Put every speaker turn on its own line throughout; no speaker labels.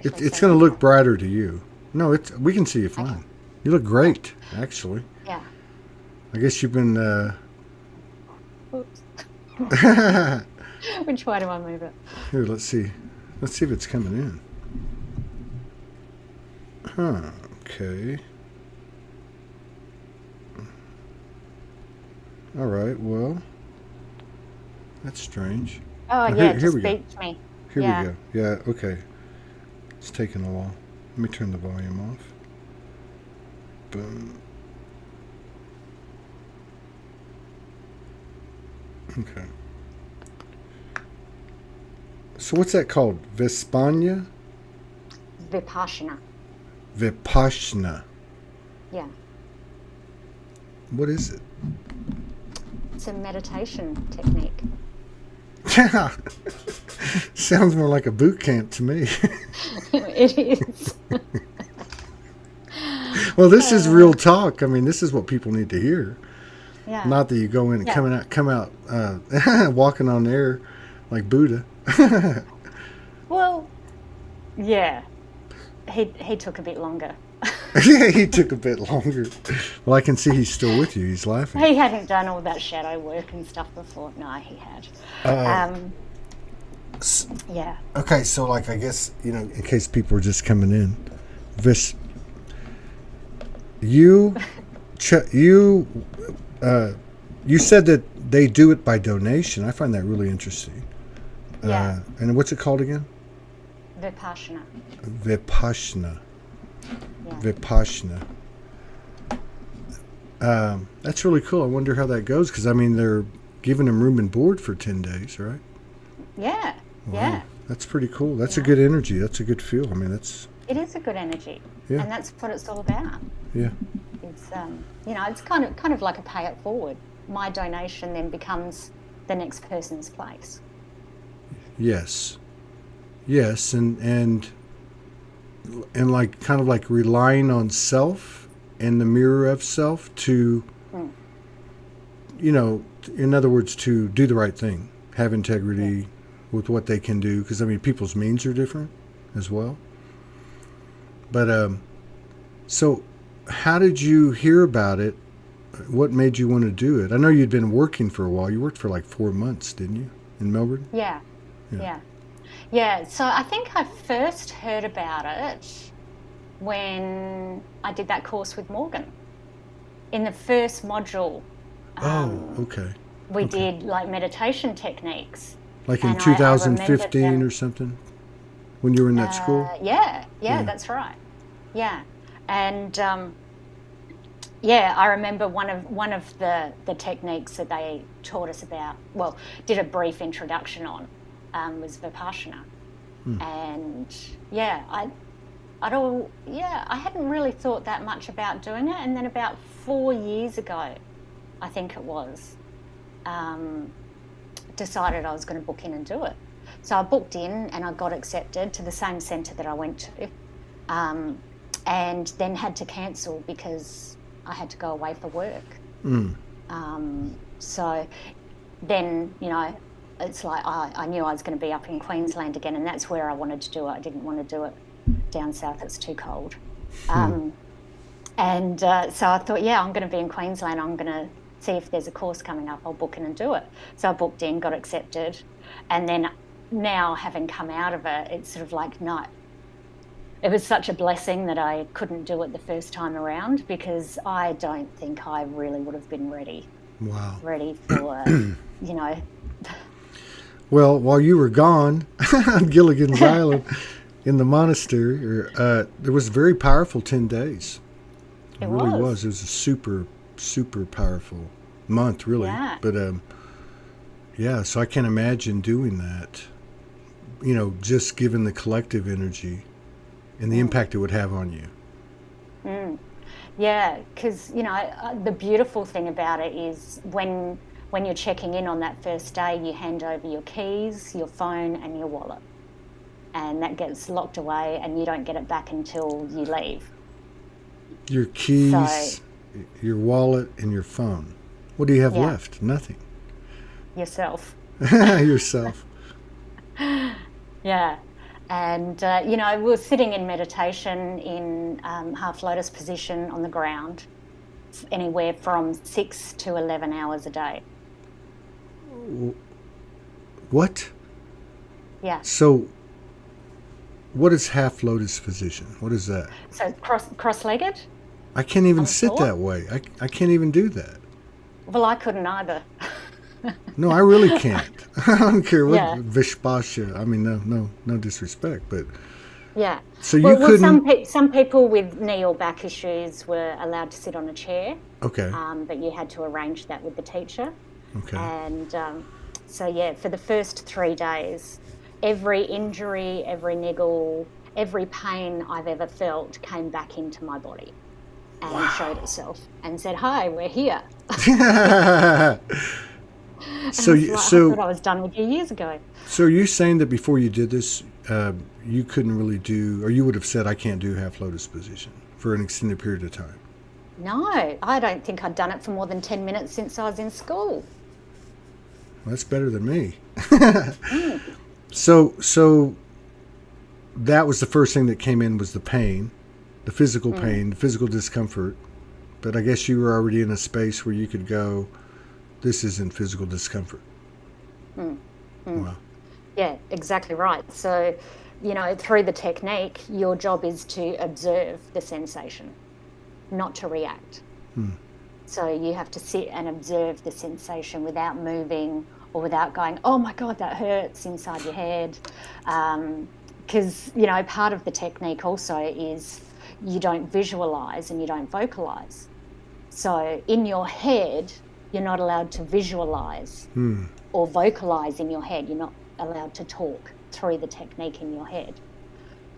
It's going to look brighter to you. No, we can see you fine. Okay. You look great, actually.
Yeah.
I guess you've been...
Oops. Which way do I move it?
Here, let's see. Let's see if it's coming in. Huh, okay. All right, well, that's strange.
Oh, yeah, just speak to me.
Here we go. Yeah, okay. It's taking a while. Let me turn the volume off. Boom. Okay. So what's that called? Vipassana? Vipassana.
Yeah.
What is it?
It's a meditation technique.
Yeah. Sounds more like a boot camp to me.
It is.
Well, this is real talk. I mean, this is what people need to hear.
Yeah.
Not that you go in and come out walking on air like Buddha.
Well, yeah. He took a bit longer.
Yeah, he took a bit longer. Well, I can see he's still with you. He's laughing.
He hadn't done all that shadow work and stuff before. No, he had. Yeah.
Okay, so like I guess, in case people are just coming in, you said that they do it by donation. I find that really interesting.
Yeah.
And what's it called again?
Vipassana.
Vipassana.
Yeah.
Vipassana. That's really cool. I wonder how that goes, because I mean they're giving them room and board for 10 days, right?
Yeah.
Wow. Yeah. That's pretty cool. That's a good energy. That's a good feel. I mean,
it is a good energy.
Yeah.
And that's what it's all about.
Yeah.
It's it's kind of like a pay it forward. My donation then becomes the next person's place.
Yes. Yes, and like kind of like relying on self and the mirror of self to, in other words, to do the right thing, have integrity with what they can do. Because, I mean, people's means are different as well. But, so how did you hear about it? What made you want to do it? I know you'd been working for a while. You worked for like 4 months, didn't you, in Melbourne?
Yeah. Yeah, so I think I first heard about it when I did that course with Morgan. In the first module, we did like meditation techniques.
Like in 2015 or something? When you were in that school?
Yeah, that's right. Yeah. And I remember one of the techniques that they taught us about, did a brief introduction on, was Vipassana. And I hadn't really thought that much about doing it, and then about 4 years ago, I think it was, decided I was going to book in and do it. So I booked in and I got accepted to the same centre that I went to, and then had to cancel because I had to go away for work. So then, it's like I knew I was going to be up in Queensland again, and that's where I wanted to do it. I didn't want to do it down south. It's too cold. So I thought, I'm going to be in Queensland. I'm going to see if there's a course coming up. I'll book in and do it. So I booked in, got accepted. And then now, having come out of it, it's sort of like, no. It was such a blessing that I couldn't do it the first time around, because I don't think I really would have been ready.
Wow.
Ready for,
Well, while you were gone on Gilligan's Island in the monastery, there was a very powerful 10 days. It really was. It was a super, super powerful month, really.
Yeah.
But, so I can't imagine doing that, just given the collective energy and the impact it would have on you.
Yeah, because, the beautiful thing about it is when you're checking in on that first day, you hand over your keys, your phone and your wallet. And that gets locked away and you don't get it back until you leave.
Your keys, your wallet and your phone. What do you have left? Nothing.
Yourself.
Yourself.
Yeah. And, you know, we were sitting in meditation in half lotus position on the ground, anywhere from 6 to 11 hours a day.
What?
Yeah.
So, what is half lotus position? What is that?
So cross-legged.
I can't even
On the
sit
floor?
that way. I can't even do that.
Well, I couldn't either.
No, I really can't. I don't care what
Yeah.
Vishpasha. I mean, no disrespect, but
Yeah.
so you
Well,
couldn't.
some people with knee or back issues were allowed to sit on a chair,
Okay,
but you had to arrange that with the teacher.
okay.
And so, yeah, for the first 3 days, every injury, every niggle, every pain I've ever felt came back into my body and showed itself and said, "Hi, we're here."
So,
And I was like, I thought I was done with you years ago.
so are you saying that before you did this, you couldn't really do, or you would have said, "I can't do half lotus position" for an extended period of time?
No, I don't think I'd done it for more than 10 minutes since I was in school.
That's better than me.
Mm.
So that was the first thing that came in was the pain, the physical pain, the physical discomfort. But I guess you were already in a space where you could go, this isn't physical discomfort. Wow.
Yeah, exactly right. So, you know, through the technique, your job is to observe the sensation, not to react. So you have to sit and observe the sensation without moving or without going, "Oh my God, that hurts," inside your head. Because, you know, part of the technique also is you don't visualize and you don't vocalize. So in your head, you're not allowed to visualize or vocalize in your head. You're not allowed to talk through the technique in your head.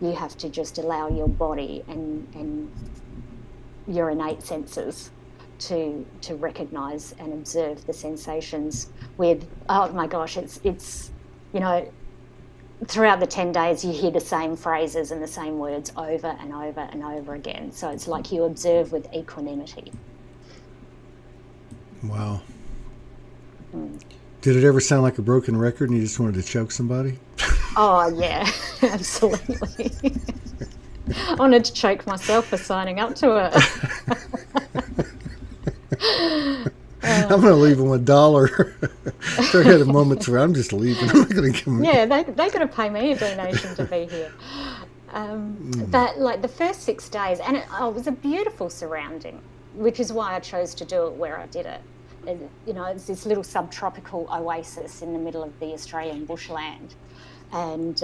You have to just allow your body and your innate senses to recognize and observe the sensations with, oh my gosh, it's you know, throughout the 10 days you hear the same phrases and the same words over and over and over again. So it's like you observe with equanimity.
Wow. Did it ever sound like a broken record and you just wanted to choke somebody?
Oh yeah, absolutely. I wanted to choke myself for signing up to it.
I'm going to leave them $1. So I had a moment where I'm just leaving. I'm not going to give them.
Yeah, they got to pay me a donation to be here. But like the first 6 days, and it was a beautiful surrounding, which is why I chose to do it where I did it. And, you know, it's this little subtropical oasis in the middle of the Australian bushland. And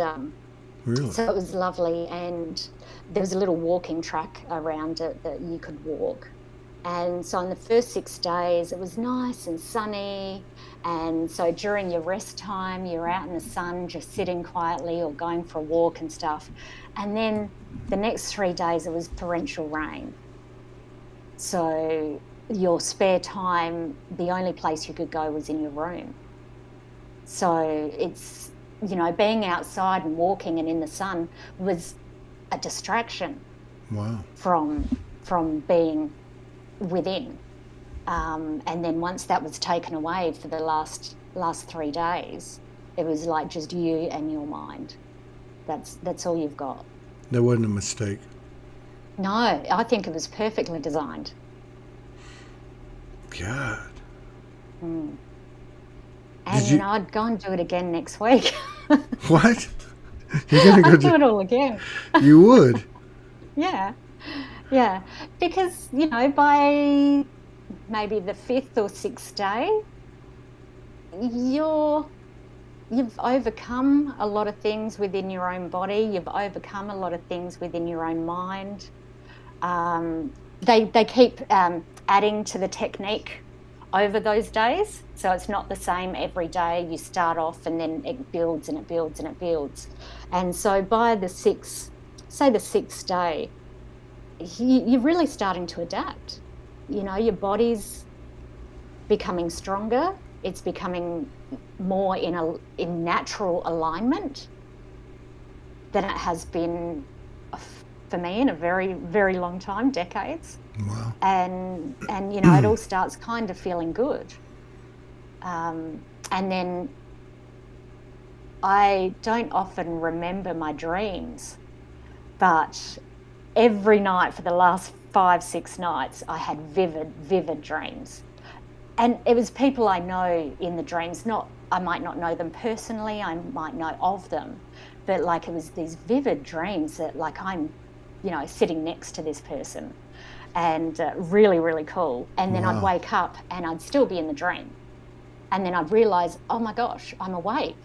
Really?
so it was lovely. And there was a little walking track around it that you could walk. And so on the first 6 days, it was nice and sunny. And so during your rest time, you're out in the sun, just sitting quietly or going for a walk and stuff. And then the next 3 days, it was torrential rain. So your spare time, the only place you could go was in your room. So it's, you know, being outside and walking and in the sun was a distraction
Wow.
from being within. And then once that was taken away for the last 3 days, it was like just you and your mind. That's all you've got.
That wasn't a mistake.
No, I think it was perfectly designed.
God.
And
Did
you
you-
know, I'd go and do it again next week.
What? You're going to
I'd do
go
it all again.
You would?
Yeah. Because, you know, by maybe the 5th or 6th day, you've overcome a lot of things within your own body. You've overcome a lot of things within your own mind. They keep adding to the technique over those days. So it's not the same every day. You start off and then it builds and it builds and it builds. And so by the 6th day, you're really starting to adapt. You know, your body's becoming stronger. It's becoming more in natural alignment than it has been for me in a very, very long time, decades.
Wow.
And you know, it all starts kind of feeling good. And then I don't often remember my dreams, but every night for the last 5-6 nights, I had vivid dreams. And it was people I know in the dreams. I might not know them personally, I might know of them, but like it was these vivid dreams that like I'm, sitting next to this person, and really, really cool. And then I'd wake up and I'd still be in the dream. And then I'd realise, oh my gosh, I'm awake.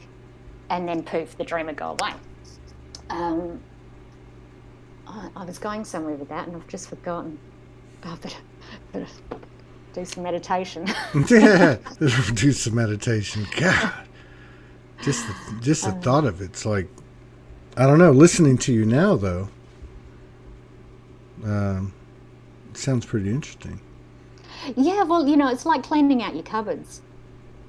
And then poof, the dream would go away. I was going somewhere with that and I've just forgotten. Oh, but do some meditation.
Yeah, do some meditation. God, just the thought of it's like, I don't know. Listening to you now, though, it sounds pretty interesting.
Yeah, well, it's like cleaning out your cupboards.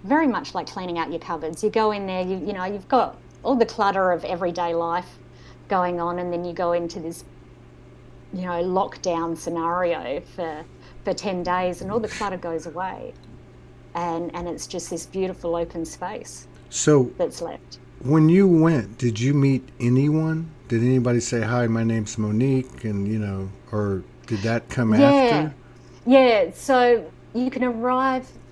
Very much like cleaning out your cupboards. You go in there, you've got all the clutter of everyday life going on, and then you go into this, lockdown scenario for 10 days, and all the clutter goes away, and it's just this beautiful open space that's left.
When you went, did you meet anyone? Did anybody say, hi, my name's Monique, and or did that come after?
Yeah, so you can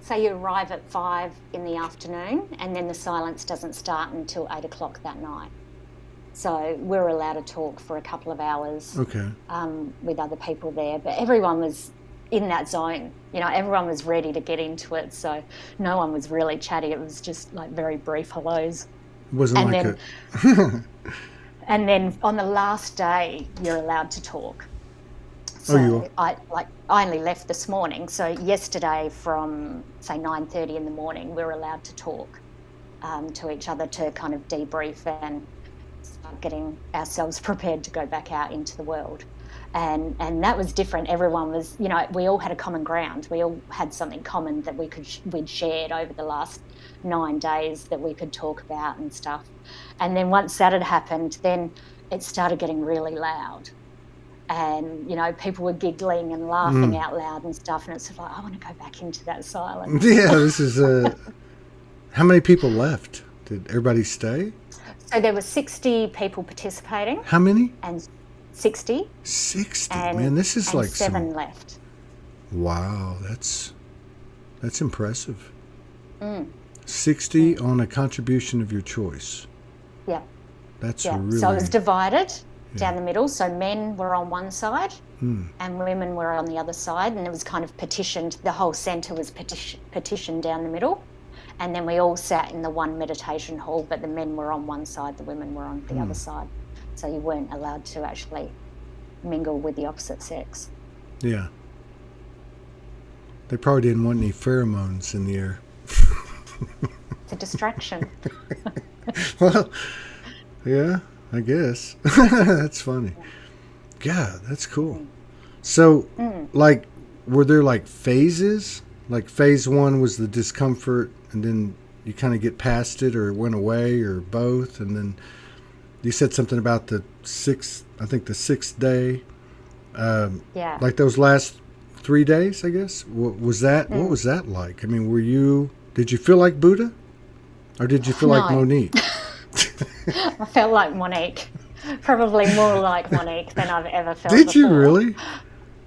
say you arrive at 5 in the afternoon, and then the silence doesn't start until 8 o'clock that night. So we're allowed to talk for a couple of hours with other people there. But everyone was in that zone. Everyone was ready to get into it. So no one was really chatty. It was just like very brief hellos.
It wasn't
And then on the last day, you're allowed to talk. So
you are?
I only left this morning. So yesterday from, say, 9:30 in the morning, we're allowed to talk to each other to kind of debrief and start getting ourselves prepared to go back out into the world. And that was different. Everyone was, we all had a common ground. We all had something common that we'd shared over the last 9 days that we could talk about and stuff. And then once that had happened, then it started getting really loud. And, people were giggling and laughing out loud and stuff. And it's like, I want to go back into that silence.
Yeah, this is, how many people left? Did everybody stay?
So there were 60 people participating.
How many?
And 60.
60, man, this is like
7 left.
Wow, that's impressive. 60 on a contribution of your choice.
Yeah.
That's really...
So it was divided down the middle. So men were on one side and women were on the other side, and it was kind of petitioned. The whole centre was petitioned down the middle, and then we all sat in the one meditation hall, but the men were on one side, the women were on the other side. So you weren't allowed to actually mingle with the opposite sex.
Yeah. They probably didn't want any pheromones in the air.
It's a distraction.
Well, yeah, I guess. That's funny. God, that's cool. So, like, were there like phases? Like phase 1 was the discomfort, and then you kind of get past it, or it went away, or both, and then you said something about the 6th day. Like those last 3 days, I guess. What was that like? I mean, did you feel like Buddha, or did you feel like Monique?
I felt like Monique. Probably more like Monique than I've ever felt
Did
before.
you really?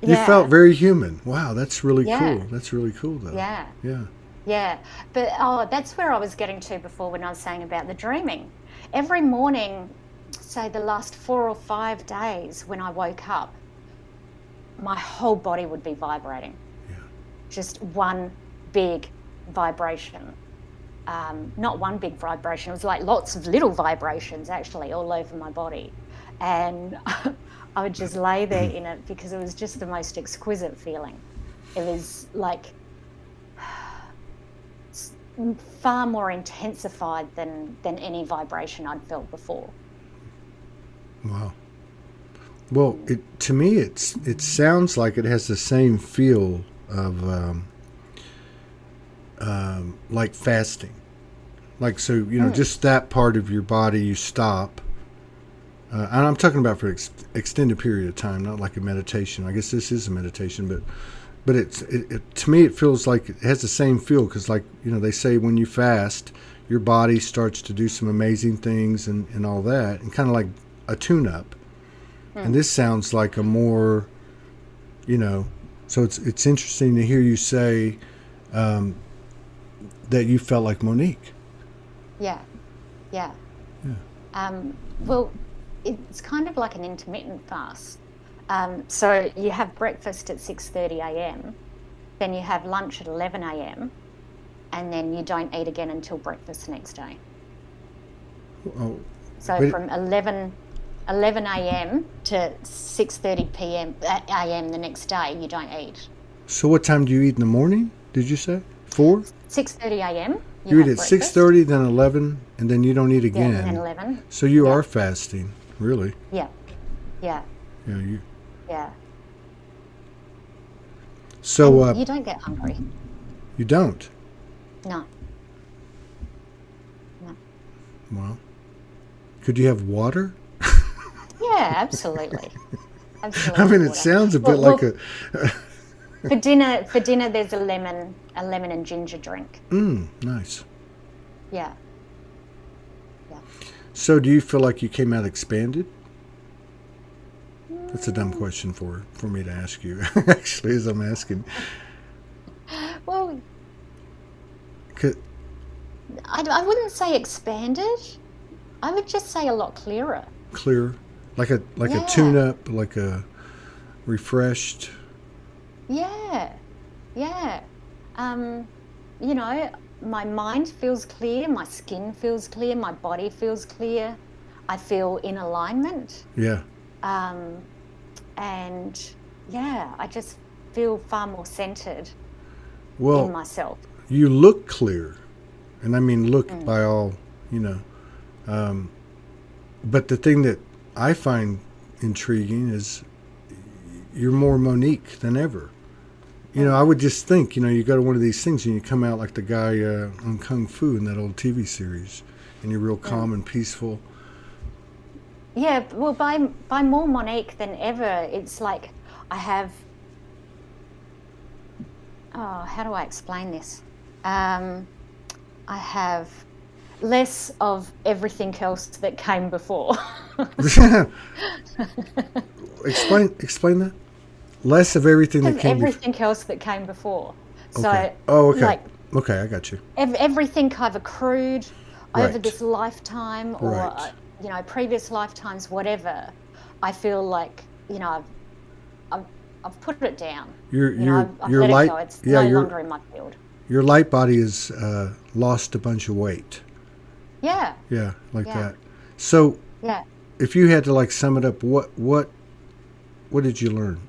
You
Yeah.
felt very human. Wow, that's really
Yeah.
cool. That's really cool, though.
Yeah.
Yeah.
Yeah. But, that's where I was getting to before when I was saying about the dreaming. Every morning, say the last 4 or 5 days when I woke up, my whole body would be vibrating.
Yeah.
Just one big vibration. Not one big vibration, it was like lots of little vibrations actually all over my body. And I would just lay there in it because it was just the most exquisite feeling. It was like far more intensified than any vibration I'd felt before.
Wow. Well, to me, it sounds like it has the same feel of like fasting. Like, so, just that part of your body you stop. And I'm talking about for extended period of time, not like a meditation. I guess this is a meditation, but to me it feels like it has the same feel, because like, they say when you fast, your body starts to do some amazing things and all that, and kind of like a tune-up. And this sounds like a more, so it's interesting to hear you say that you felt like Monique.
Yeah. Well, it's kind of like an intermittent fast. So you have breakfast at 6:30 a.m., then you have lunch at 11 a.m., and then you don't eat again until breakfast the next day.
Oh,
so from 11 a.m. to 6:30 p.m. a.m. the next day, you don't eat.
So what time do you eat in the morning, did you say? 4?
6:30 a.m.
You eat at 6:30, then 11, and then you don't eat again.
Yeah, and then 11.
So you are fasting, really.
Yeah.
Yeah,
Yeah.
So
and you don't get hungry.
You don't?
No.
Well, could you have water?
Yeah, absolutely. Absolutely.
I mean, it sounds a bit like a...
For dinner, there's a lemon and ginger drink.
Nice.
Yeah.
So do you feel like you came out expanded? That's a dumb question for me to ask you, actually, as I'm asking.
Well, I wouldn't say expanded. I would just say a lot clearer.
Clearer? Like a tune-up, like a refreshed...
Yeah. My mind feels clear, my skin feels clear, my body feels clear. I feel in alignment.
Yeah.
And yeah, I just feel far more centered in myself.
You look clear. And I mean, look by all, but the thing that I find intriguing is you're more Monique than ever. I would just think, you go to one of these things and you come out like the guy on Kung Fu in that old TV series, and you're real calm and peaceful.
Yeah, well, by more Monique than ever, it's like I have... Oh, how do I explain this? I have less of everything else that came before.
Explain that. Less of everything that came
everything else that came before.
Okay.
So,
okay. Okay, I got you.
Everything I've accrued over this lifetime, or previous lifetimes, whatever. I feel like I've put it down. I've let
light,
it go. It's no longer in my field.
Your light body has lost a bunch of weight.
Yeah.
Yeah, that. So, if you had to sum it up, what did you learn?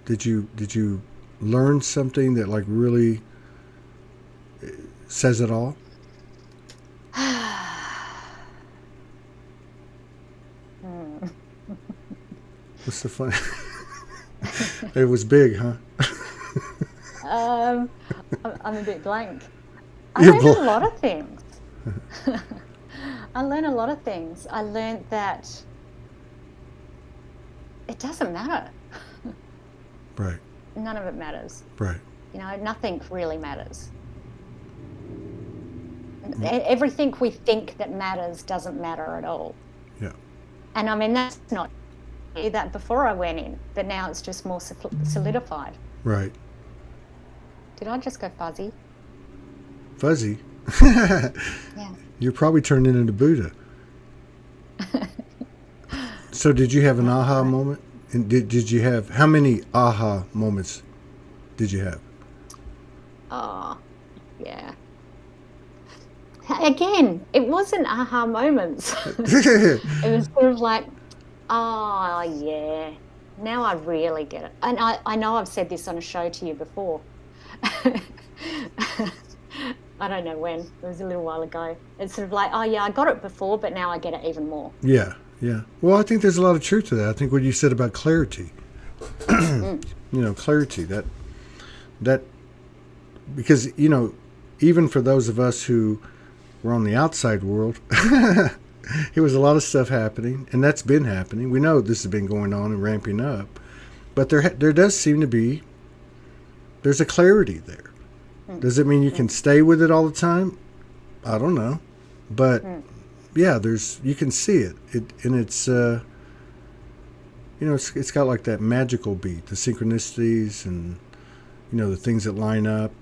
Did you learn something that really says it all? What's the fun? It was big, huh?
I'm a bit blank. I learned a lot of things. I learned that it doesn't matter.
Right.
None of it matters.
Right.
Nothing really matters. Everything we think that matters doesn't matter at all.
Yeah.
And I mean, that's not that before I went in, but now it's just more solidified.
Right.
Did I just go fuzzy?
Fuzzy?
Yeah.
You're probably turning into Buddha. So did you have an aha moment? And did you have, how many aha moments did you have?
Oh, yeah. Again, it wasn't aha moments. It was sort of like, oh, yeah, now I really get it. And I know I've said this on a show to you before. I don't know when. It was a little while ago. It's sort of like, oh, yeah, I got it before, but now I get it even more.
Yeah. Yeah. Well, I think there's a lot of truth to that. I think what you said about clarity, clarity, that, because, even for those of us who were on the outside world, there was a lot of stuff happening, and that's been happening. We know this has been going on and ramping up, but there does seem to be, there's a clarity there. Does it mean you can stay with it all the time? I don't know, but yeah, you can see it. And it's it's got like that magical beat, the synchronicities, and the things that line up.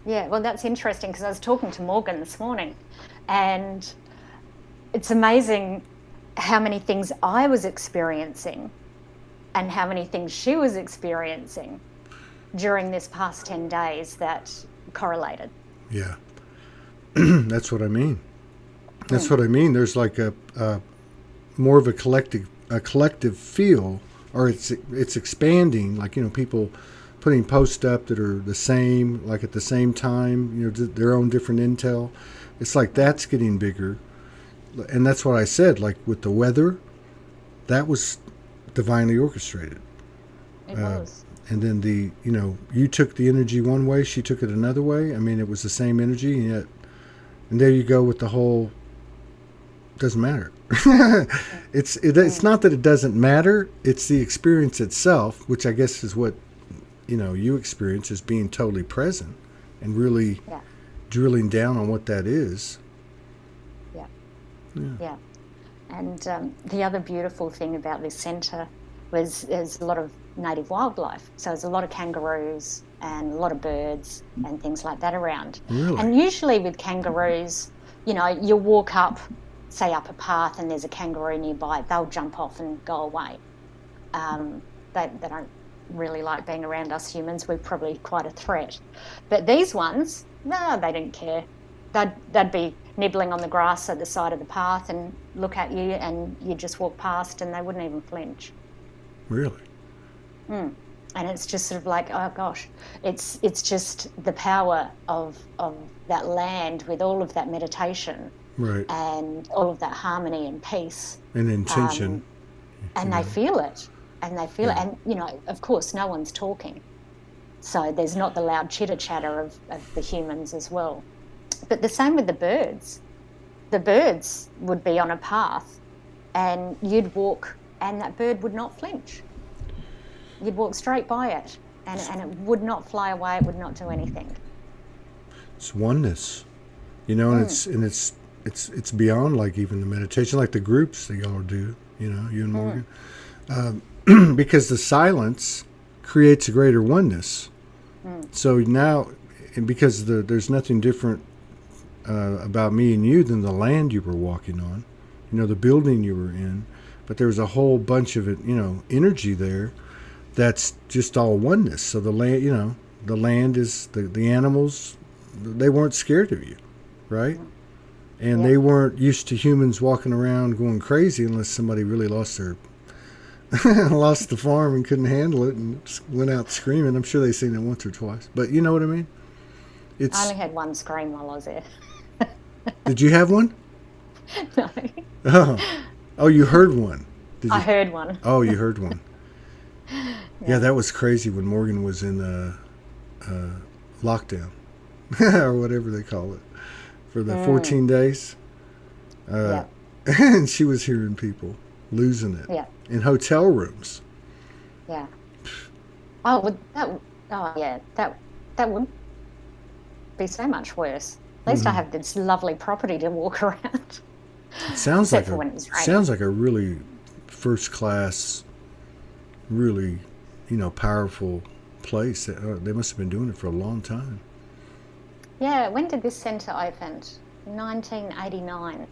Yeah, well, that's interesting because I was talking to Morgan this morning, and it's amazing how many things I was experiencing and how many things she was experiencing during this past 10 days that correlated.
Yeah, that's what I mean. That's what I mean. There's like a more of a collective feel, or it's expanding. Like people putting posts up that are the same, like at the same time. Their own different intel. It's like that's getting bigger, and that's what I said. Like with the weather, that was divinely orchestrated.
It was.
And then you took the energy one way, she took it another way. I mean, it was the same energy, and there you go with the whole. Doesn't matter. It's not that it doesn't matter. It's the experience itself, which I guess is what you experience as being totally present and really drilling down on what that is.
Yeah. And the other beautiful thing about this centre was there's a lot of native wildlife. So there's a lot of kangaroos and a lot of birds and things like that around.
Really?
And usually with kangaroos, you walk up, say up a path, and there's a kangaroo nearby, they'll jump off and go away. They don't really like being around us humans. We're probably quite a threat. But these ones, no, they didn't care. They'd be nibbling on the grass at the side of the path and look at you, and you just walk past and they wouldn't even flinch.
Really?
And it's just sort of like, oh gosh, it's just the power of that land with all of that meditation,
right,
and all of that harmony and peace
and intention,
and they feel it, and of course no one's talking, so there's not the loud chitter chatter of the humans as well. But the same with the birds. The birds would be on a path, and you'd walk, and that bird would not flinch. You'd walk straight by it, and it would not fly away. It would not do anything.
It's oneness, and it's beyond like even the meditation, like the groups that y'all do. You and Morgan, because the silence creates a greater oneness. So now, and because there's nothing different about me and you than the land you were walking on, the building you were in, but there was a whole bunch of it, energy there. That's just all oneness. So the land, the land is the animals. They weren't scared of you, right? And they weren't used to humans walking around going crazy unless somebody really lost the farm and couldn't handle it and went out screaming. I'm sure they've seen it once or twice, but you know what I mean?
I only had one scream while I was there.
Did you have one?
No.
Oh, you heard one.
I heard one.
Oh, you heard one. Yeah, that was crazy when Morgan was in lockdown or whatever they call it for the 14 days. And she was hearing people losing it in hotel rooms.
Yeah. Oh, that would be so much worse. At least I have this lovely property to walk around.
It sounds like a really first class, really, powerful place. They must have been doing it for a long time.
Yeah, when did this centre open? 1989,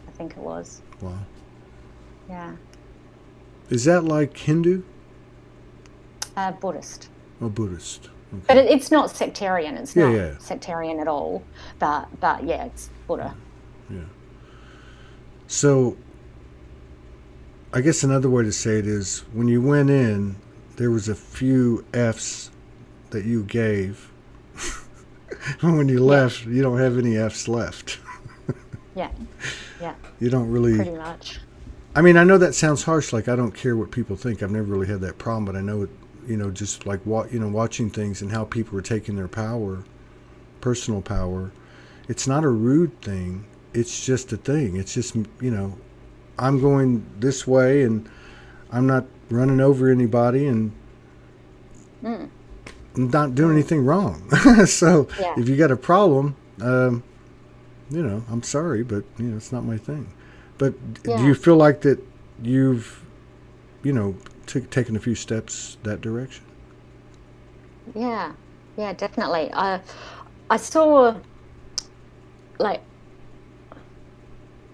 I think it was.
Wow.
Yeah.
Is that like Hindu?
Buddhist.
Oh, Buddhist. Okay.
But it's not sectarian. It's not
Yeah.
sectarian at all. But yeah, it's Buddha.
Yeah. So, I guess another way to say it is when you went in, there was a few F's that you gave. When you left, you don't have any F's left.
Yeah.
You don't really.
Pretty much.
I mean, I know that sounds harsh. Like I don't care what people think. I've never really had that problem, but I know it. Just like watching things and how people are taking their power, personal power. It's not a rude thing. It's just a thing. It's just I'm going this way and I'm not running over anybody, and not doing anything wrong. So
Yeah.
if you got a problem, I'm sorry, but it's not my thing. But do
Yeah.
you feel like that you've, taken a few steps that direction?
Yeah. Yeah, definitely. I saw, like,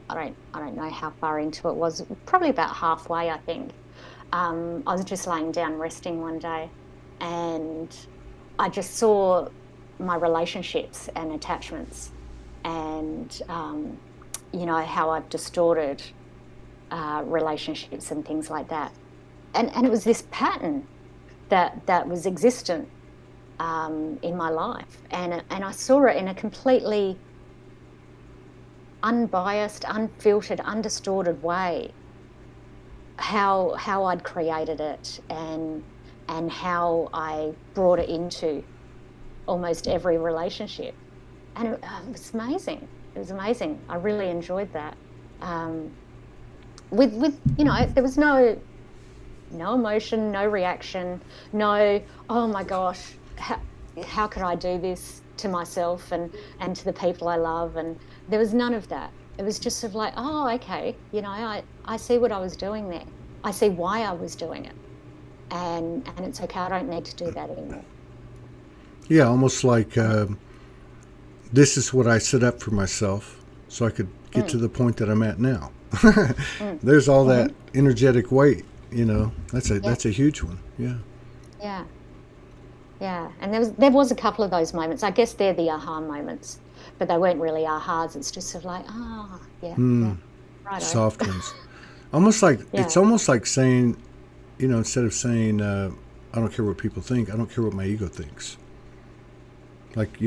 I don't know how far into it was, probably about halfway, I think. I was just laying down resting one day, and I just saw my relationships and attachments, and how I've distorted relationships and things like that. And it was this pattern that was existent in my life, and I saw it in a completely unbiased, unfiltered, undistorted way. How I'd created it, and how I brought it into almost every relationship, and it was amazing. It was amazing. I really enjoyed that. With there was no emotion, no reaction, no, oh my gosh, how could I do this to myself and to the people I love? And there was none of that. It was just sort of like, oh, okay, I see what I was doing there. I see why I was doing it. And it's okay, I don't need to do that anymore.
Yeah, almost like this is what I set up for myself so I could get to the point that I'm at now. There's all that energetic weight, that's a huge one. Yeah.
Yeah. Yeah. And there was a couple of those moments. I guess they're the aha moments, but they weren't really ahas. It's just sort of like, yeah, righto.
Soft ones. Almost like it's almost like saying, instead of saying, I don't care what people think, I don't care what my ego thinks. Like,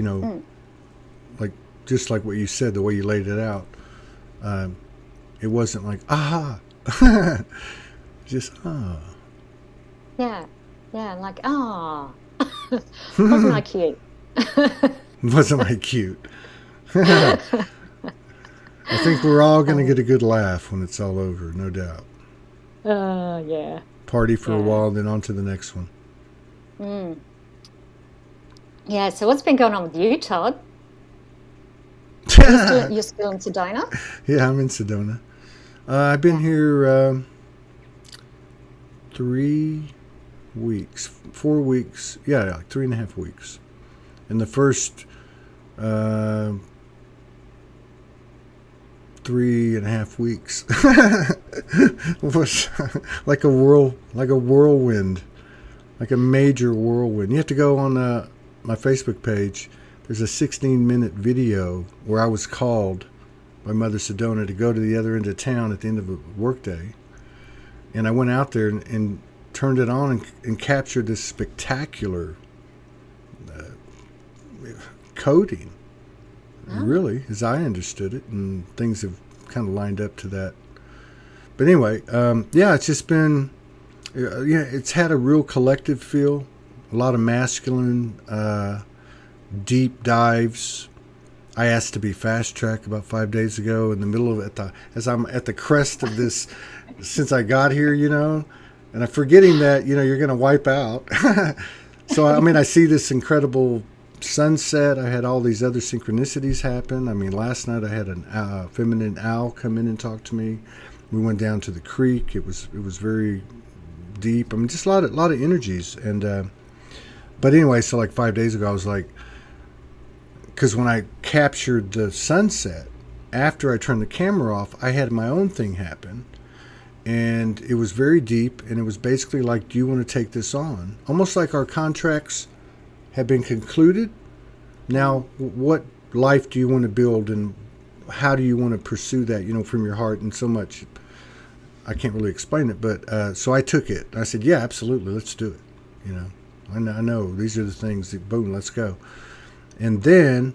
like just like what you said, the way you laid it out, it wasn't like, aha, just,
Yeah. Yeah. Like, wasn't I cute?
Wasn't I cute? I think we're all going to get a good laugh when it's all over, no doubt.
Yeah.
Party for a while, then on to the next one.
Yeah, so what's been going on with you, Todd? You're still in Sedona?
Yeah, I'm in Sedona. I've been here 3 weeks, 4 weeks. Yeah, like 3.5 weeks. And the first 3.5 weeks was like a whirlwind, like a major whirlwind. You have to go on my Facebook page. There's a 16-minute video where I was called by Mother Sedona to go to the other end of town at the end of a workday, and I went out there and turned it on and captured this spectacular coding. Really, as I understood it, and things have kind of lined up to that. But anyway, it's just been, it's had a real collective feel, a lot of masculine, deep dives. I asked to be fast tracked about 5 days ago in the middle of it, as I'm at the crest of this, since I got here, and I'm forgetting that, you're going to wipe out. So, I see this incredible sunset. I had all these other synchronicities happen. Last night I had a feminine owl come in and talk to me. We went down to the creek. It was very deep. Just a lot of energies. And but anyway, so like 5 days ago, I was like, because when I captured the sunset, after I turned the camera off, I had my own thing happen, and it was very deep. And it was basically like, do you want to take this on? Almost like our contracts have been concluded. Now, what life do you want to build, and how do you want to pursue that, from your heart? And so much, I can't really explain it, but so I took it. I said, yeah, absolutely, let's do it. I know these are the things that, boom, let's go. And then,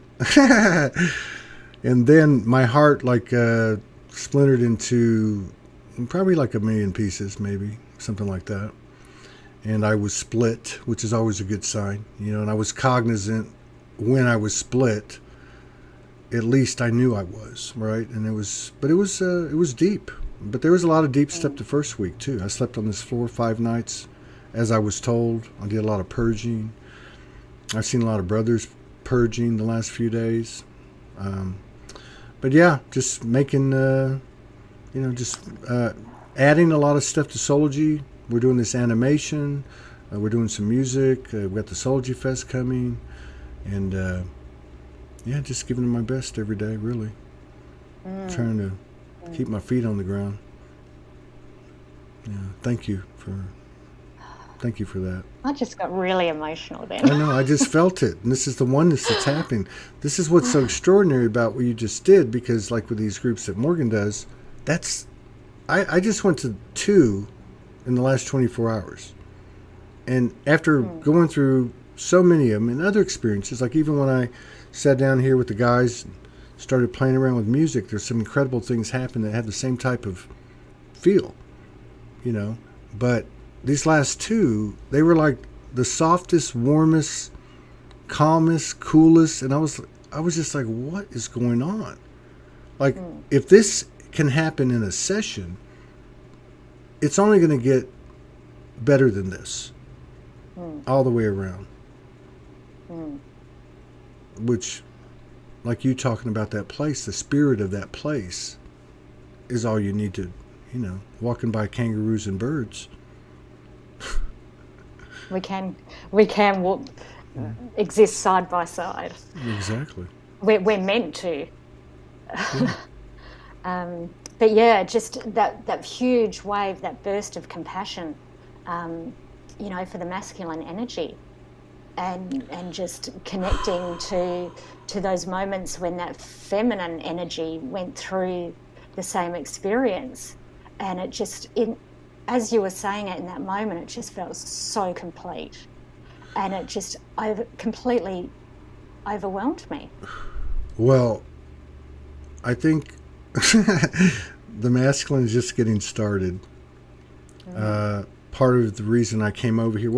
my heart splintered into probably like 1,000,000 pieces, maybe something like that. And I was split, which is always a good sign, and I was cognizant when I was split. At least I knew I was, right? And it was deep. But there was a lot of deep stuff the first week too. I slept on this floor 5 nights, as I was told. I did a lot of purging. I've seen a lot of brothers purging the last few days. But yeah, just making, adding a lot of stuff to Soulogy. We're doing this animation. We're doing some music. We've got the Soulogy Fest coming. And just giving it my best every day, really. Trying to keep my feet on the ground. Yeah, thank you for that.
I just got really emotional then.
I know, I just felt it. And this is the oneness that's happening. This is what's so extraordinary about what you just did, because like with these groups that Morgan does, I just went to 2 in the last 24 hours. And after going through so many of them and other experiences, like even when I sat down here with the guys and started playing around with music, there's some incredible things happen that have the same type of feel, But these last 2, they were like the softest, warmest, calmest, coolest, and I was just like, what is going on? Like, if this can happen in a session, it's only going to get better than this, all the way around. Which, like you talking about that place, the spirit of that place is all you need to, walking by kangaroos and birds.
We can walk, exist side by side.
Exactly.
We're meant to. But yeah, just that huge wave, that burst of compassion, for the masculine energy, and just connecting to those moments when that feminine energy went through the same experience, and it just as you were saying it in that moment, it just felt so complete, and it just completely overwhelmed me.
Well, I think the masculine is just getting started. Part of the reason I came over here,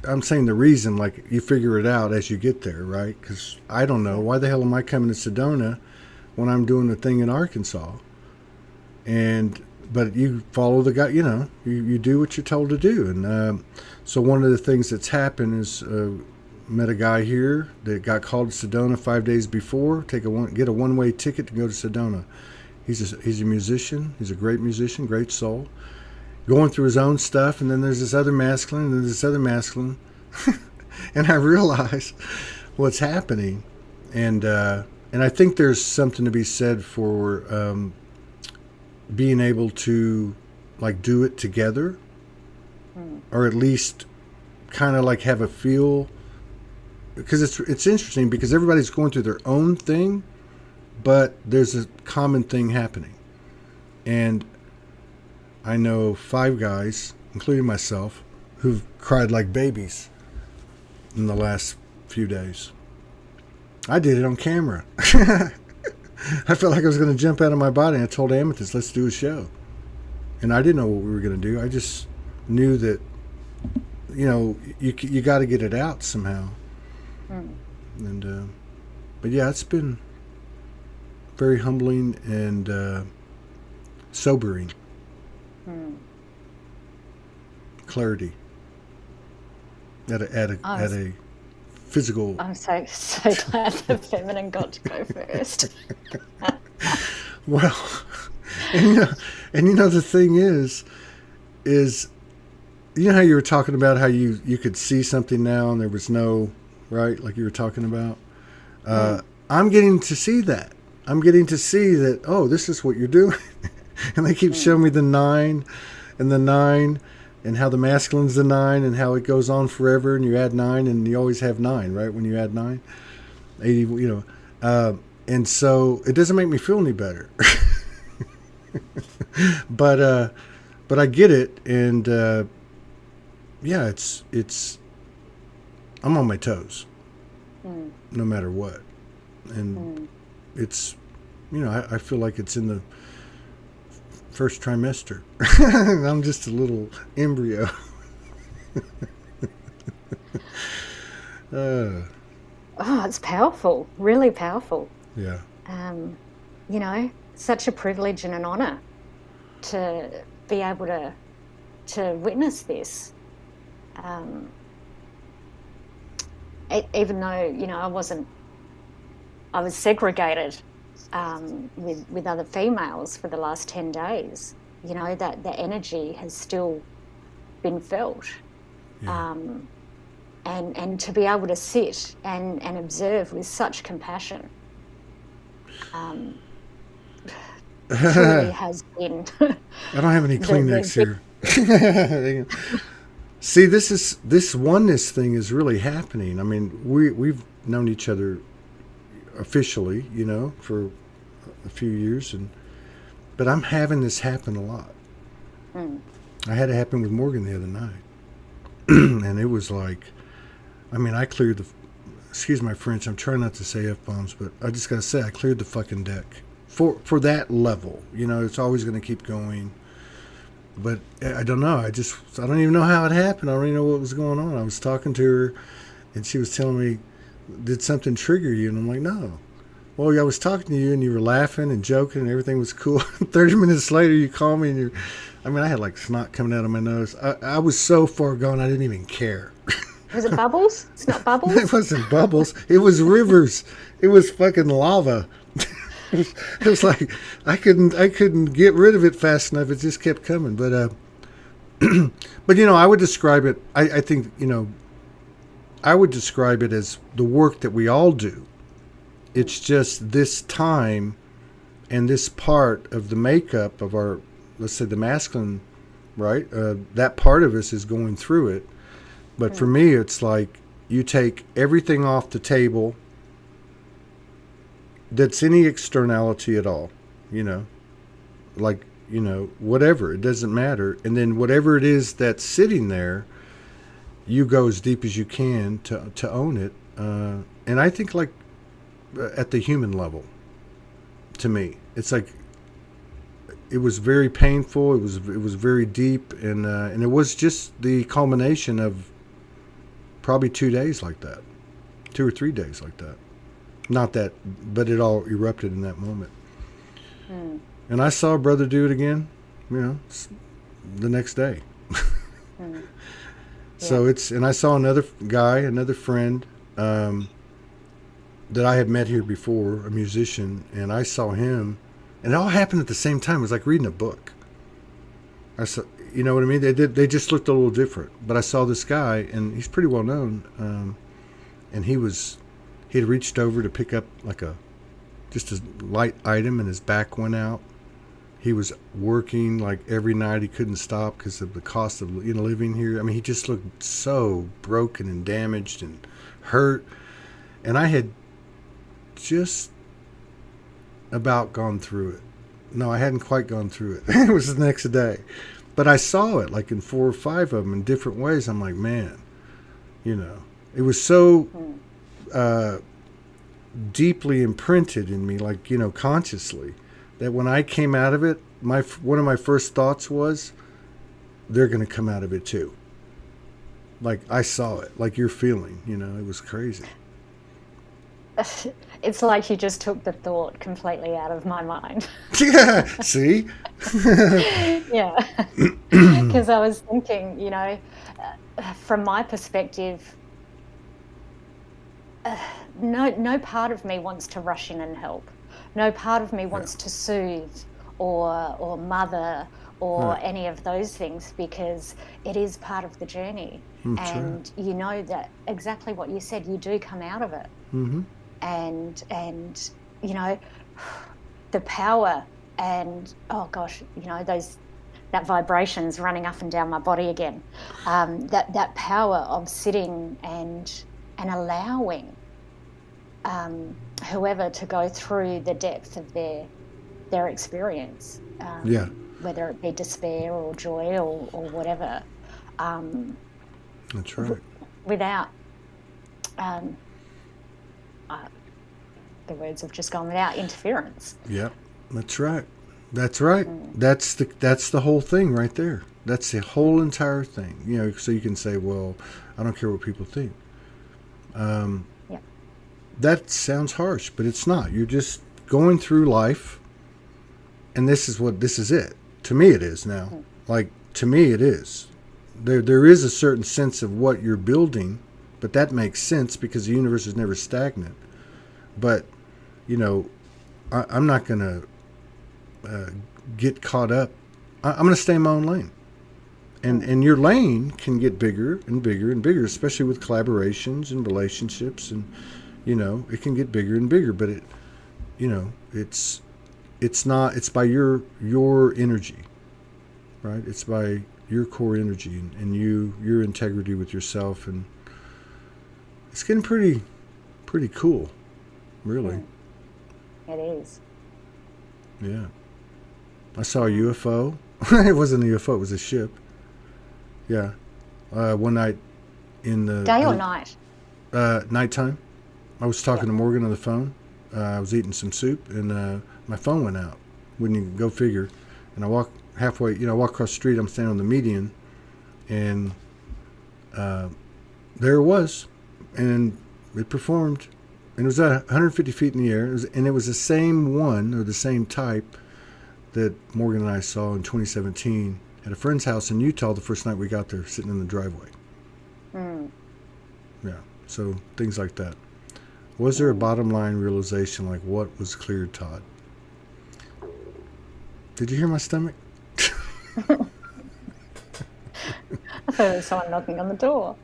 I'm saying the reason, like, you figure it out as you get there, right? Because I don't know, why the hell am I coming to Sedona when I'm doing the thing in Arkansas? But you follow the guy, you do what you're told to do. And so one of the things that's happened is met a guy here that got called to Sedona 5 days before, get a one-way ticket to go to Sedona. He's a musician. He's a great musician, great soul, going through his own stuff. And then there's this other masculine, and there's this other masculine. And I realize what's happening. And I think there's something to be said for being able to, like, do it together, or at least kind of like have a feel, because it's interesting because everybody's going through their own thing, but there's a common thing happening. And I know 5 guys, including myself, who've cried like babies in the last few days. I did it on camera. I felt like I was going to jump out of my body, and I told Amethyst, let's do a show. And I didn't know what we were going to do. I just knew that, you got to get it out somehow. And but yeah, it's been very humbling and sobering. Clarity at a physical.
I'm so glad the feminine got to go first.
Well, and the thing is how you were talking about how you could see something now and there was no, right, like you were talking about. I'm getting to see that. I'm getting to see that, oh, this is what you're doing. And they keep showing me the 9 and the 9 and how the masculine's the 9 and how it goes on forever, and you add 9 and you always have 9, right? When you add 9, 80, and so it doesn't make me feel any better. But I get it, and yeah, it's I'm on my toes, no matter what, and it's I feel like it's in the first trimester. I'm just a little embryo.
Oh, it's powerful, really powerful.
Yeah.
Such a privilege and an honor to be able to witness this. even though, I was segregated with other females for the last 10 days, that the energy has still been felt.
Yeah.
And to be able to sit and observe with such compassion truly has been.
I don't have any Kleenex here. See, this oneness thing is really happening. I mean, we've known each other officially, for a few years, but I'm having this happen a lot. I had it happen with Morgan the other night, and it was like, I mean, I cleared excuse my French, I'm trying not to say F-bombs, but I just got to say, I cleared the fucking deck for that level. It's always going to keep going. But I don't know. I don't even know how it happened. I don't even know what was going on. I was talking to her, and she was telling me, did something trigger you? And I'm like, no. Well, I was talking to you, and you were laughing and joking, and everything was cool. 30 minutes later, you call me, and I had like snot coming out of my nose. I was so far gone, I didn't even care.
Was it bubbles? It's not bubbles?
It wasn't bubbles. It was rivers. It was fucking lava. It was like I couldn't get rid of it fast enough. It just kept coming. But but I would describe it. I think I would describe it as the work that we all do. It's just this time and this part of the makeup of our, let's say, the masculine, right? That part of us is going through it. But for me, it's like you take everything off the table that's any externality at all, like, whatever, it doesn't matter. And then whatever it is that's sitting there, you go as deep as you can to own it. And I think like at the human level, to me, it's like, it was very painful. It was very deep. And it was just the culmination of probably 2 days like that, 2 or 3 days like that. Not that, but it all erupted in that moment. And I saw a brother do it again, the next day. So and I saw another guy, another friend that I had met here before, a musician, and I saw him, and it all happened at the same time. It was like reading a book. I saw, you know what I mean? They just looked a little different. But I saw this guy, and he's pretty well known, and he had reached over to pick up like just a light item, and his back went out. He was working like every night. He couldn't stop because of the cost of living here. I mean, he just looked so broken and damaged and hurt. And I had just about gone through it. No, I hadn't quite gone through it. It was the next day. But I saw it like in 4 or 5 of them in different ways. I'm like, man, it was so deeply imprinted in me, like, consciously, that when I came out of it, one of my first thoughts was, they're going to come out of it too. Like, I saw it, like you're feeling, it was crazy.
It's like you just took the thought completely out of my mind.
Yeah, see?
Yeah. Because I was thinking, from my perspective, no part of me wants to rush in and help. No part of me wants to soothe or mother or any of those things, because it is part of the journey. And right. That exactly what you said, you do come out of it. Mm-hmm. And the power and, oh gosh, that vibration's running up and down my body again. That power of sitting and allowing whoever to go through the depth of their experience, whether it be despair or joy or whatever.
That's right.
Without the words have just gone, without interference.
Yeah, that's right. That's right. That's the whole thing right there. That's the whole entire thing. So you can say, well, I don't care what people think. That sounds harsh, but it's not. You're just going through life, and this is it. To me, it is now. Like, to me, it is. There is a certain sense of what you're building but that makes sense because the universe is never stagnant. But, you know, I'm not going to get caught up. I'm going to stay in my own lane. And your lane can get bigger and bigger and bigger, especially with collaborations and relationships. And, you know, it can get bigger and bigger. But, it's by your energy, right? It's by your core energy and your integrity with yourself. And it's getting pretty cool, really.
It is.
Yeah. I saw a UFO. It wasn't a UFO, it was a ship. Yeah. One night in the...
Day or night?
Nighttime. I was talking to Morgan on the phone. I was eating some soup, and my phone went out. Wouldn't you go figure? And I walk halfway, I walk across the street. I'm standing on the median, and there it was. And it performed. And it was at 150 feet in the air. It was the same one, or the same type, that Morgan and I saw in 2017 at a friend's house in Utah the first night we got there, sitting in the driveway. Yeah, so things like that. Was there a bottom line realization, like what was clear, Todd? Did you hear my stomach?
I thought it was someone knocking on the door.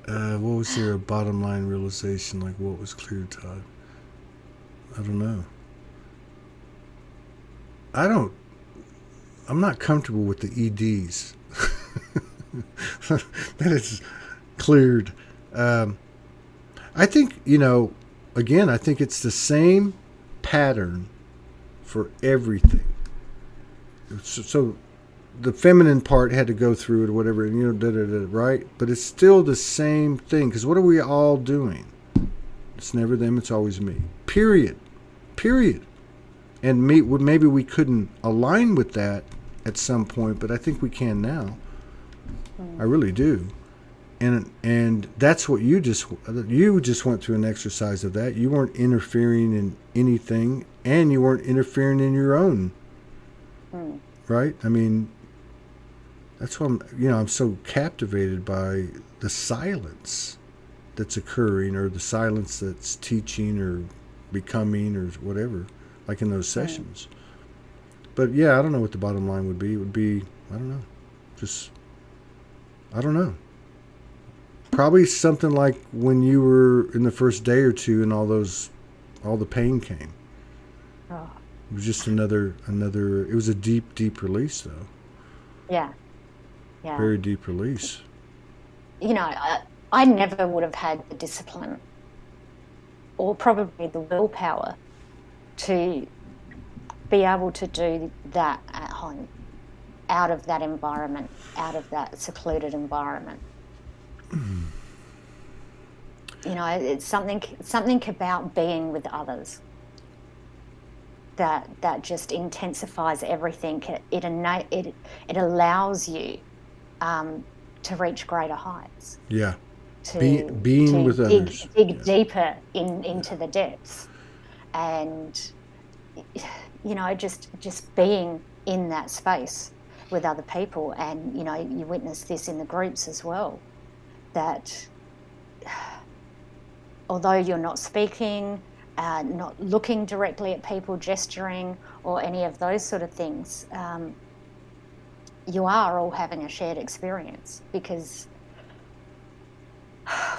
What was there a bottom line realization, like what was clear, Todd? I don't know. I'm not comfortable with the EDs. That is cleared. I think, again, I think it's the same pattern for everything. So the feminine part had to go through it or whatever, and right? But it's still the same thing, because what are we all doing? It's never them, it's always me. Period. And maybe we couldn't align with that at some point, but I think we can now. I really do. And that's what you just went through an exercise of that. You weren't interfering in anything, and you weren't interfering in your own. Right? I mean, that's why I'm so captivated by the silence that's occurring, or the silence that's teaching or becoming or whatever, like in those sessions. But yeah, I don't know what the bottom line would be. It would be, I don't know. I don't know. Probably something like when you were in the first day or two and all the pain came.
Oh.
It was just another, it was a deep release though.
Yeah.
Very deep release.
I never would have had the discipline or probably the willpower to be able to do that at home, out of that environment, out of that secluded environment. It's something about being with others that just intensifies everything. It allows you to reach greater heights.
Yeah. Being with others.
Dig deeper into the depths, and just being in that space with other people. And you witness this in the groups as well, that although you're not speaking, not looking directly at people, gesturing or any of those sort of things, you are all having a shared experience, because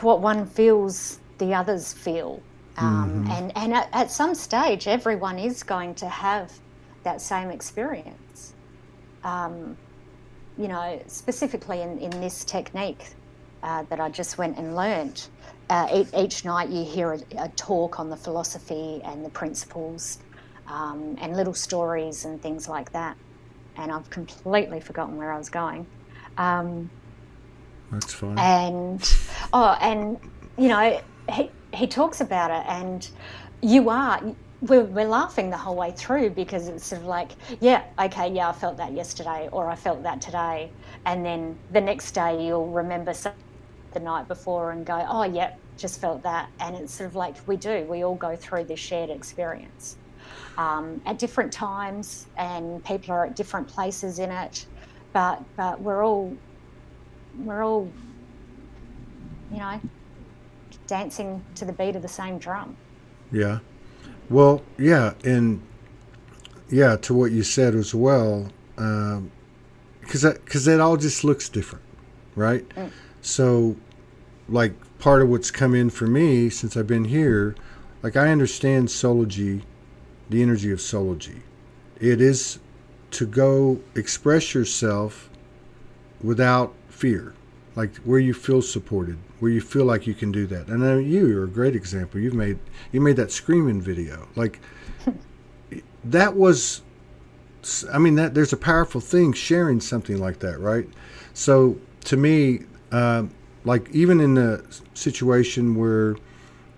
what one feels, the others feel. And at some stage, everyone is going to have that same experience. Specifically in this technique that I just went and learned. Each night you hear a talk on the philosophy and the principles, and little stories and things like that. And I've completely forgotten where I was going.
That's fine.
And he talks about it, and we're laughing the whole way through, because it's sort of like, I felt that yesterday, or I felt that today, and then the next day you'll remember the night before and go, oh yeah, just felt that. And it's sort of like we all go through this shared experience at different times, and people are at different places in it, but we're all you know, dancing to the beat of the same drum.
Yeah. Well, yeah, and yeah, to what you said as well, because it all just looks different, right? So, like, part of what's come in for me since I've been here, like, I understand Soulogy, the energy of Soulogy. It is to go express yourself without fear, like where you feel supported, where you feel like you can do that. And you're a great example. You made that screaming video. Like, that was, I mean, that there's a powerful thing sharing something like that, right? So to me, like, even in the situation where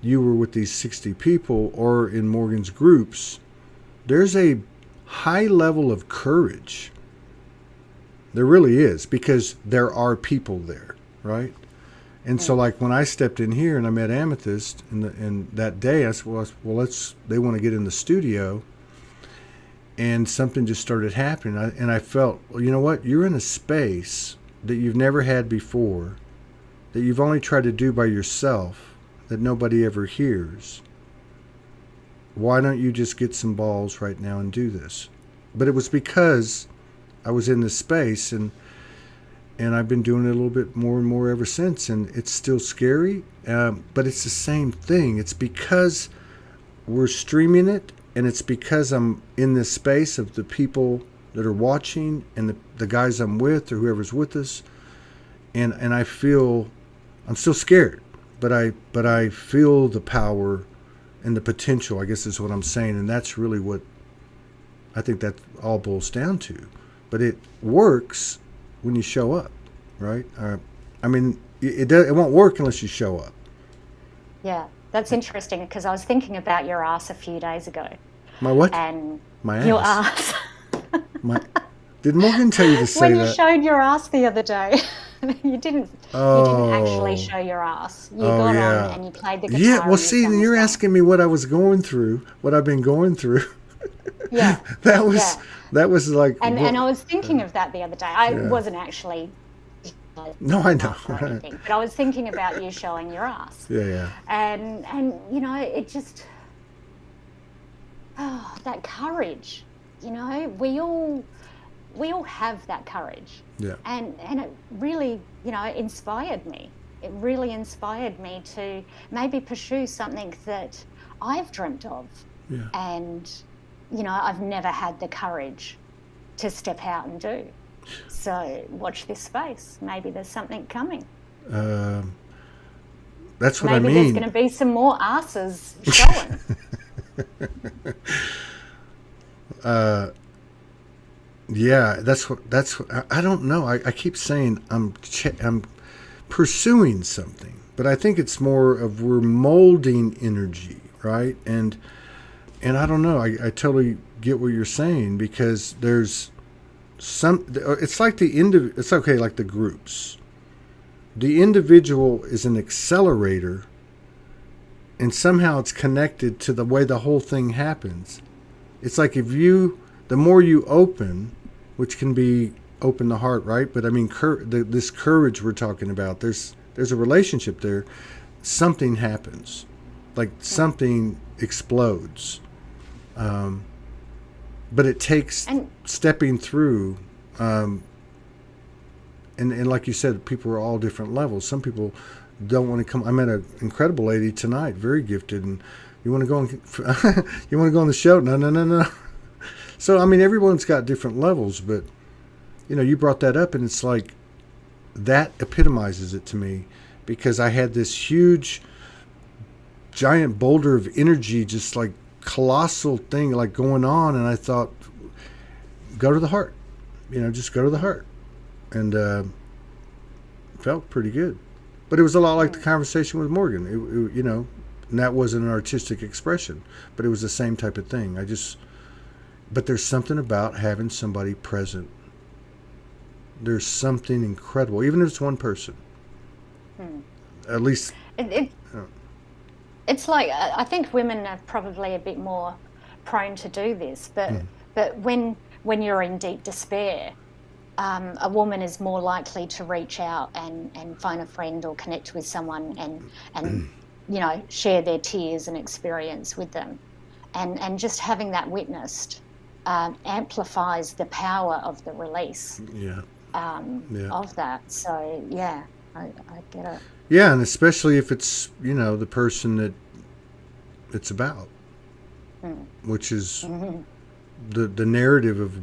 you were with these 60 people or in Morgan's groups, there's a high level of courage. There really is, because there are people there, right? And so, like, when I stepped in here and I met Amethyst, and that day I said, well, they want to get in the studio, and something just started happening. And I felt, well, you know what? You're in a space that you've never had before, that you've only tried to do by yourself, that nobody ever hears. Why don't you just get some balls right now and do this? But it was because I was in this space, and I've been doing it a little bit more and more ever since, and it's still scary, but it's the same thing. It's because we're streaming it, and it's because I'm in this space of the people that are watching, and the guys I'm with, or whoever's with us, and I feel, I'm still scared, but I feel the power and the potential, I guess is what I'm saying, and that's really what I think that all boils down to. But it works when you show up, right? I mean, it won't work unless you show up.
Yeah, that's interesting, because I was thinking about your ass a few days ago.
My what?
And
my ass.
Your ass.
Did Morgan tell you to say
when
that?
you showed your ass the other day. You didn't actually show your ass. You got on and you played the guitar.
Yeah, well, see, you're asking me what I was going through, what I've been going through.
Yeah.
that was like...
And I was thinking of that the other day. I wasn't actually...
No, I know.
Anything, but I was thinking about you showing your ass.
Yeah.
And you know, it just... Oh, that courage. You know, we all have that courage.
Yeah.
And it really, you know, inspired me. It really inspired me to maybe pursue something that I've dreamt of.
Yeah.
And, you know, I've never had the courage to step out and do. So watch this space. Maybe there's something coming.
That's what I mean.
Maybe there's going to be some more asses showing.
Yeah, that's what I don't know. I keep saying I'm pursuing something, but I think it's more of we're molding energy, right? And I don't know. I totally get what you're saying, because there's it's like it's okay, like the groups. The individual is an accelerator, and somehow it's connected to the way the whole thing happens. It's like the more you open, which can be open the heart, right? But I mean, this courage we're talking about, there's a relationship there. Something happens, like something explodes. But it takes stepping through. And like you said, people are all different levels. Some people don't want to come. I met an incredible lady tonight, very gifted, and you want to go on, you want to go on the show? No. So, I mean, everyone's got different levels, but, you know, you brought that up, and it's like, that epitomizes it to me, because I had this huge, giant boulder of energy, just like colossal thing, like going on, and I thought, go to the heart, you know, just go to the heart. And felt pretty good. But it was a lot like the conversation with Morgan, it, you know, and that wasn't an artistic expression, but it was the same type of thing. But there's something about having somebody present. There's something incredible, even if it's one person. At least...
It's like, I think women are probably a bit more prone to do this, but when you're in deep despair, a woman is more likely to reach out and phone a friend or connect with someone and share their tears and experience with them. And just having that witnessed amplifies the power of the release of that. So, yeah, I get it.
Yeah, and especially if it's, the person that it's about, which is the narrative of,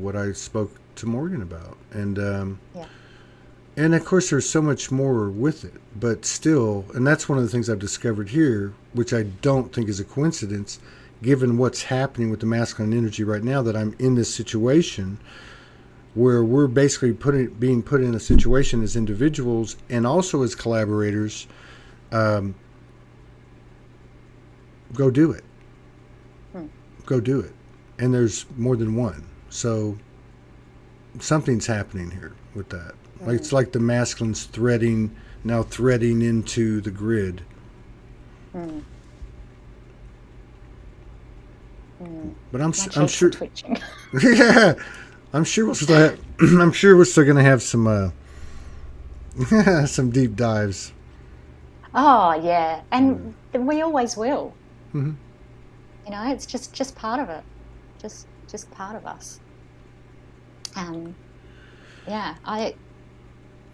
what I spoke to Morgan about. And and of course there's so much more with it, but still, and that's one of the things I've discovered here, which I don't think is a coincidence, given what's happening with the masculine energy right now, that I'm in this situation where we're basically being put in a situation as individuals and also as collaborators. Go do it. Go do it. And there's more than one. So something's happening here with that. Like it's like the masculine's threading into the grid. But I'm sure. Yeah, I'm sure we'll still I'm sure we're still going to have some some deep dives.
Oh yeah, and we always will. It's just part of it, just part of us. Yeah, I.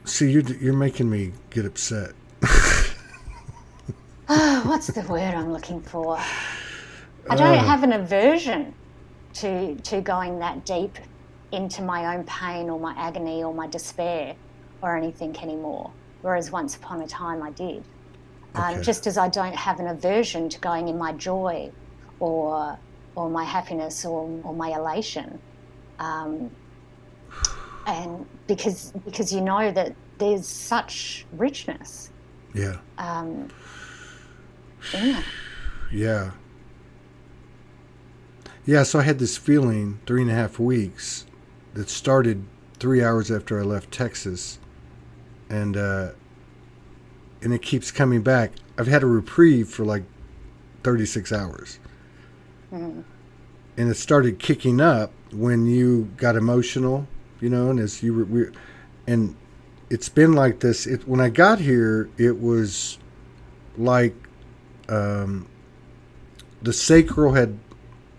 See, you're making me get upset.
What's the word I'm looking for? I don't have an aversion to going that deep into my own pain or my agony or my despair or anything anymore, whereas once upon a time I did. Just as I don't have an aversion to going in my joy or my happiness or my elation. And because that there's such richness.
Yeah.
Yeah.
Yeah, so I had this feeling 3.5 weeks that started 3 hours after I left Texas, and it keeps coming back. I've had a reprieve for like 36 hours. And it started kicking up when you got emotional, and as you were, and it's been like this. When I got here, it was like the sacral had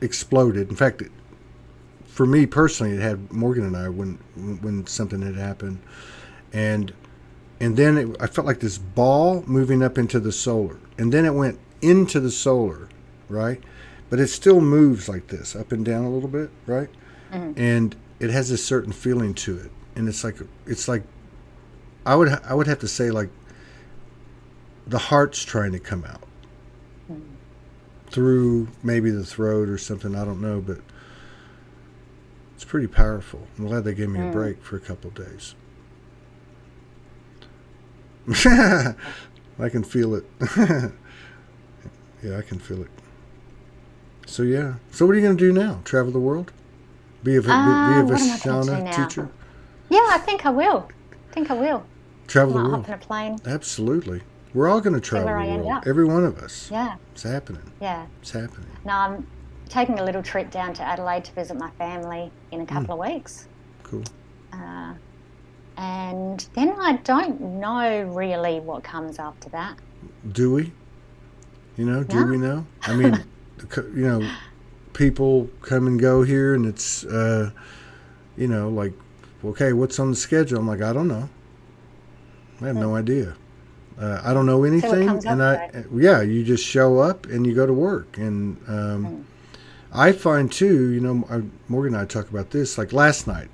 exploded. In fact, for me personally, it had Morgan and I when something had happened, and then I felt like this ball moving up into the solar, and then it went into the solar, right? But it still moves like this, up and down a little bit, right? And it has a certain feeling to it, and it's like I would have to say like the heart's trying to come out through maybe the throat or something. I don't know, but it's pretty powerful. I'm glad they gave me a break for a couple of days. I can feel it. Yeah, I can feel it. So yeah. So what are you going to do now? Travel the world? Be a Vishana teacher?
Yeah, I think I will.
Travel the
Might
world.
hop in a plane.
Absolutely. We're all going to travel
where
the
I end
world.
up.
Every one of us.
Yeah.
It's happening.
Yeah.
It's happening.
Now I'm taking a little trip down to Adelaide to visit my family in a couple of weeks.
Cool.
And then I don't know really what comes after that.
Do we? Do we know? I mean, people come and go here, and it's, like, okay, what's on the schedule? I'm like, I don't know. I have no idea. I don't know anything, and you just show up and you go to work, and I find too, Morgan and I talk about this, like last night,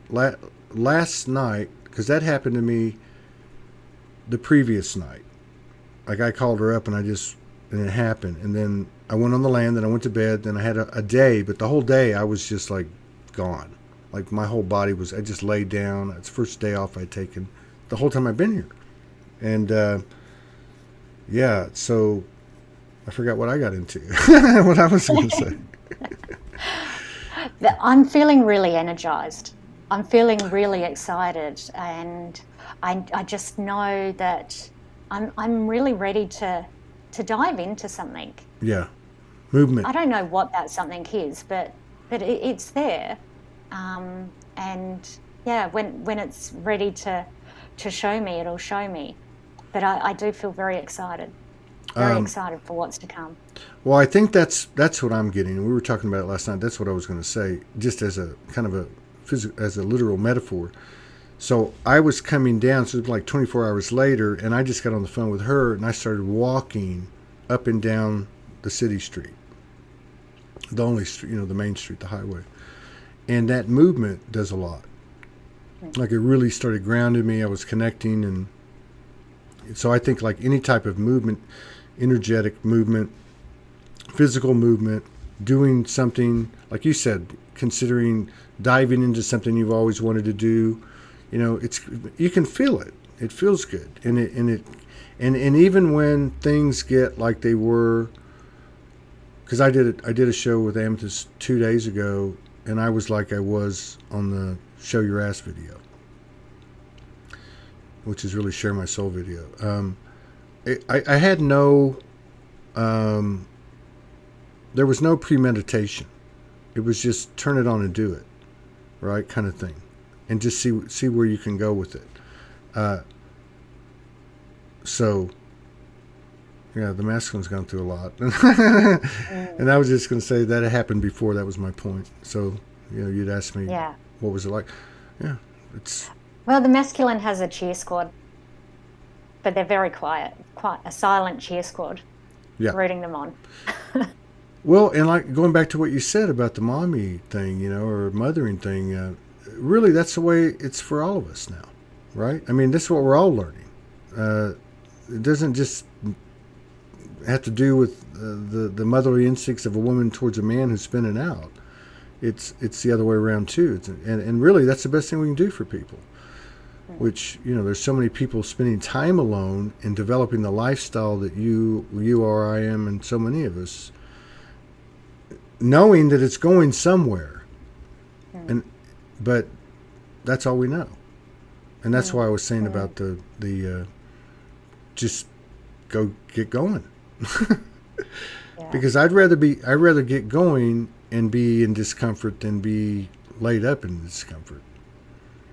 because that happened to me the previous night. Like I called her up and it happened, and then I went on the land, then I went to bed, then I had a day, but the whole day I was just like gone. Like my whole body I just laid down. It's the first day off I'd taken the whole time I've been here. And so I forgot what I got into, what I was going to say.
I'm feeling really energized. I'm feeling really excited, and I just know that I'm really ready to dive into something.
Yeah, movement.
I don't know what that something is, but it's there, and Yeah, when it's ready to show me, it'll show me. But I do feel very excited for what's to come.
Well, I think that's what I'm getting. We were talking about it last night. That's what I was going to say, just as a kind of as a literal metaphor. So I was coming down, so it was like 24 hours later, and I just got on the phone with her, and I started walking up and down the city street, the only street, the main street, the highway. And that movement does a lot. Like, it really started grounding me. I was connecting, and so I think like any type of movement, energetic movement, physical movement, doing something, like you said, considering diving into something you've always wanted to do, you can feel it. It feels good. And even when things get like they were, because I did a show with Amethyst 2 days ago, and I was like I was on the Show Your Ass video, which is really Share My Soul video. I had no, there was no premeditation. It was just turn it on and do it, right, kind of thing, and just see where you can go with it. So, yeah, the masculine's gone through a lot, and I was just going to say that it happened before. That was my point. So, you'd ask me, what was it like? Yeah, it's.
Well, the masculine has a cheer squad, but they're very quiet, quite a silent cheer squad, rooting them on.
Well, and like going back to what you said about the mommy thing, or mothering thing, really that's the way it's for all of us now, right? I mean, this is what we're all learning. It doesn't just have to do with the motherly instincts of a woman towards a man who's spinning out. It's the other way around too. And really that's the best thing we can do for people. Which, there's so many people spending time alone and developing the lifestyle that you are, I am, and so many of us, knowing that it's going somewhere. But that's all we know. And that's why I was saying about the just go get going. Because I'd rather get going and be in discomfort than be laid up in discomfort.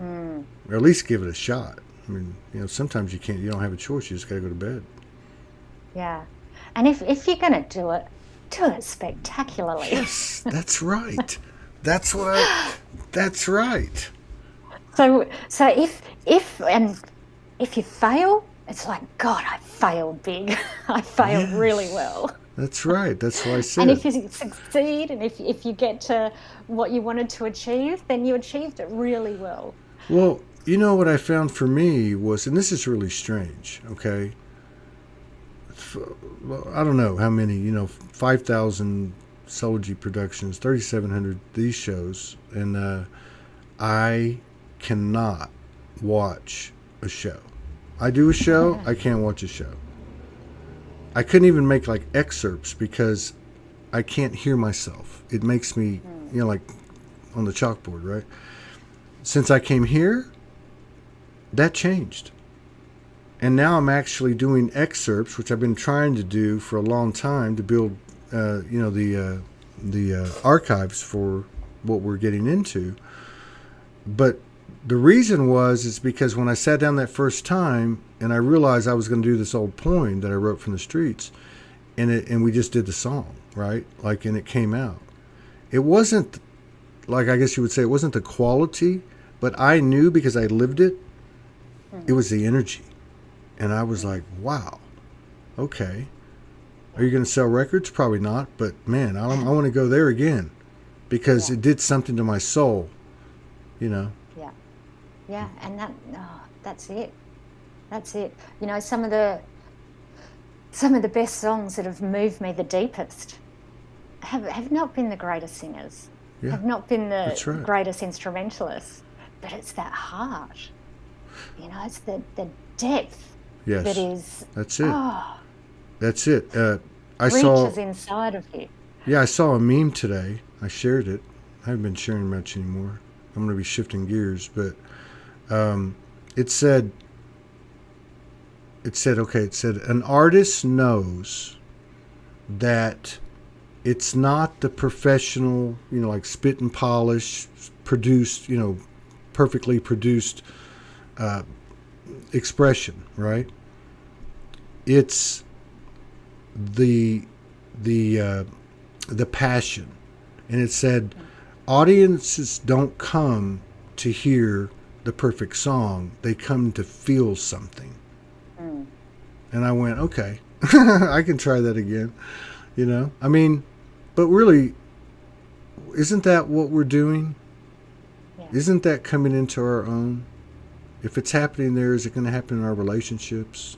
Or at least give it a shot. I mean, sometimes you don't have a choice. You just got to go to bed.
Yeah. And if you're going to do it spectacularly.
Yes, that's right. That's right.
So if you fail, it's like, God, I failed big. I failed really well.
That's right. That's why I said.
And if you succeed, and if you get to what you wanted to achieve, then you achieved it really well.
Well, what I found for me was, and this is really strange, okay? I don't know how many, 5,000 Soulogy productions, 3,700 these shows, and I cannot watch a show. I do a show, I can't watch a show. I couldn't even make like excerpts because I can't hear myself. It makes me, like on the chalkboard, right? Since I came here, that changed. And now I'm actually doing excerpts, which I've been trying to do for a long time to build, the archives for what we're getting into. But the reason is because when I sat down that first time and I realized I was going to do this old poem that I wrote from the streets, and we just did the song, right? Like, and it came out. It wasn't, like, I guess you would say, it wasn't the quality, but I knew because I lived it. It was the energy. And I was like, wow, okay. Are you going to sell records? Probably not. But, man, I want to go there again because it did something to my soul, Yeah.
Yeah, and that's it. That's it. Some of the best songs that have moved me the deepest have not been the greatest singers, have not been the greatest instrumentalists, but it's that heart. It's the depth that is.
That's it.
Oh,
that's it.
Reaches inside of you.
Yeah, I saw a meme today. I shared it. I haven't been sharing much anymore. I'm going to be shifting gears, but it said, an artist knows that it's not the professional, like spit and polish, produced, perfectly produced expression, right? It's the passion, and it said audiences don't come to hear the perfect song; they come to feel something. And I went, okay, I can try that again. I mean, but really, isn't that what we're doing?
Yeah.
Isn't that coming into our own? If it's happening there, is it going to happen in our relationships?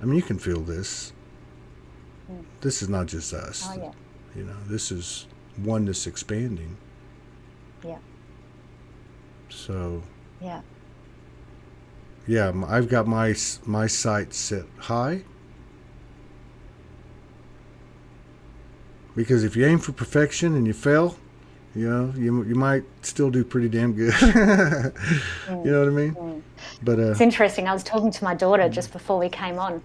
I mean, you can feel this. This is not just us.
Oh, yeah.
This is oneness expanding.
Yeah.
So,
Yeah.
yeah, I've got my sights set high. Because if you aim for perfection and you fail, you might still do pretty damn good. You know what I mean? But
it's interesting. I was talking to my daughter just before we came on,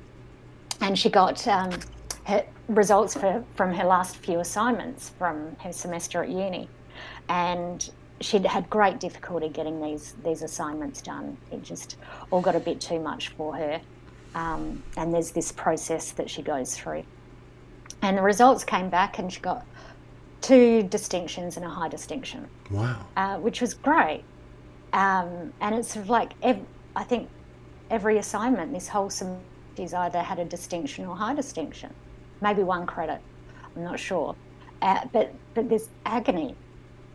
and she got her results from her last few assignments from her semester at uni, and she'd had great difficulty getting these assignments done. It just all got a bit too much for her, and there's this process that she goes through. And the results came back, and she got 2 distinctions and a high distinction.
Wow.
Which was great. And it's sort of like, I think every assignment this whole semester, she's either had a distinction or high distinction. Maybe 1 credit, I'm not sure. But there's agony,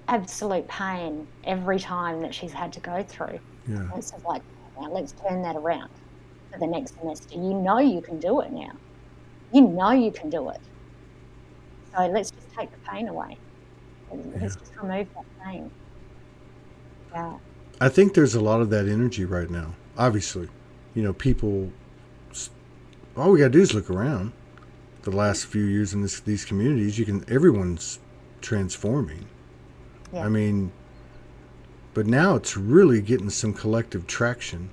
absolute pain every time that she's had to go through.
Yeah.
And it's sort of like, now let's turn that around for the next semester. You can do it now. You can do it. So let's just take the pain away. Let's just remove that pain. Yeah.
I think there's a lot of that energy right now. Obviously, people. All we gotta do is look around. The last few years in these communities, everyone's transforming.
Yeah.
I mean, but now it's really getting some collective traction.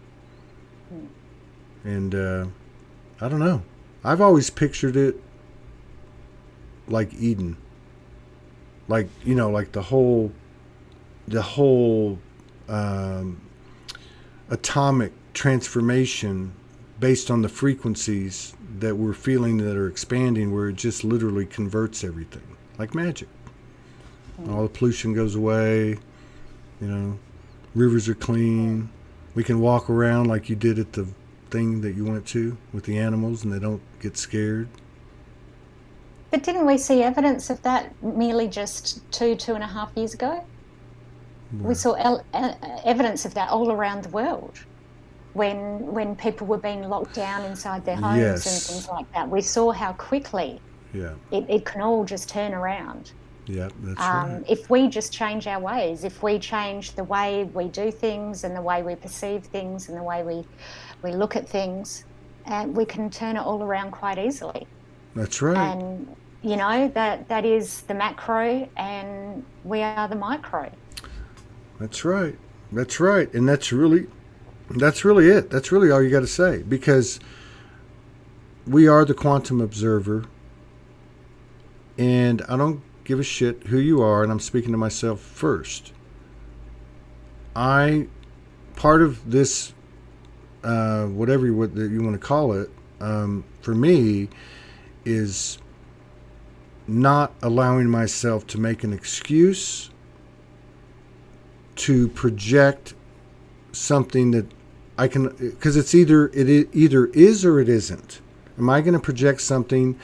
And I don't know. I've always pictured it like Eden. Like, like the whole atomic transformation based on the frequencies that we're feeling that are expanding, where it just literally converts everything like magic. All the pollution goes away, rivers are clean. We can walk around like you did at the thing that you went to with the animals, and they don't get scared.
But didn't we see evidence of that merely just 2.5 years ago?
Where?
We saw evidence of that all around the world when people were being locked down inside their homes.
Yes.
And things like that. We saw how quickly it can all just turn around.
Yeah, that's right.
If we just change our ways, if we change the way we do things and the way we perceive things and the way we look at things, we can turn it all around quite easily.
That's right.
And that is the macro, and we are the micro.
That's right. That's right. And that's really it. That's really all you got to say, because we are the quantum observer, and I don't give a shit who you are, and I'm speaking to myself first. Part of this, whatever you want to call it, for me, is not allowing myself to make an excuse to project something that I can, because it either is or it isn't. Am I going to project something,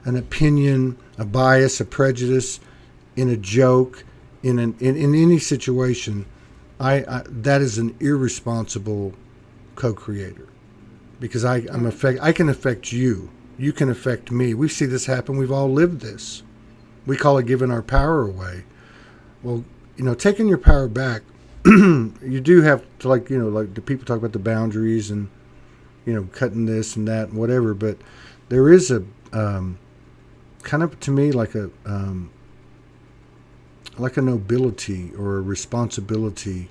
an opinion, a bias, a prejudice, in a joke, in any situation? I that is an irresponsible co-creator, because I can affect you. You can affect me. We see this happen. We've all lived this. We call it giving our power away. Well, taking your power back, you do have to, like the people talk about the boundaries and, cutting this and that and whatever. But there is a kind of, to me, like a nobility or a responsibility.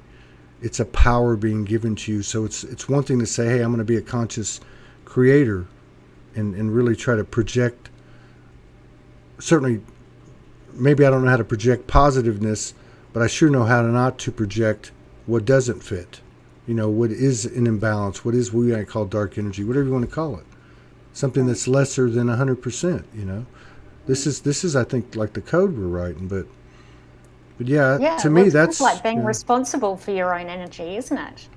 It's a power being given to you. So it's one thing to say, hey, I'm going to be a conscious creator and really try to project. Certainly, maybe I don't know how to project positiveness, but I sure know how to not to project what doesn't fit, what is an imbalance, what is we might call dark energy, whatever you want to call it, something that's lesser than 100%. This is I think like the code we're writing, but yeah, to me that's
like being responsible for your own energy, isn't it?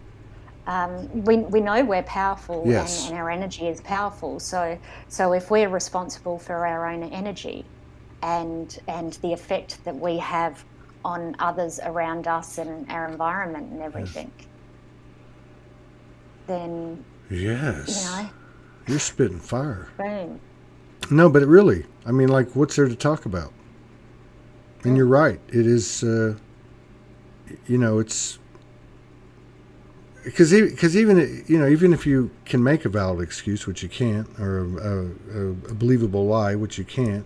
We know we're powerful,
yes.
and our energy is powerful. So if we're responsible for our own energy and the effect that we have on others around us and our environment and everything, then
yes, you're spitting fire.
Boom.
No, but really, I mean, like, what's there to talk about? And you're right. It is, it's because even even if you can make a valid excuse, which you can't, or a believable lie, which you can't,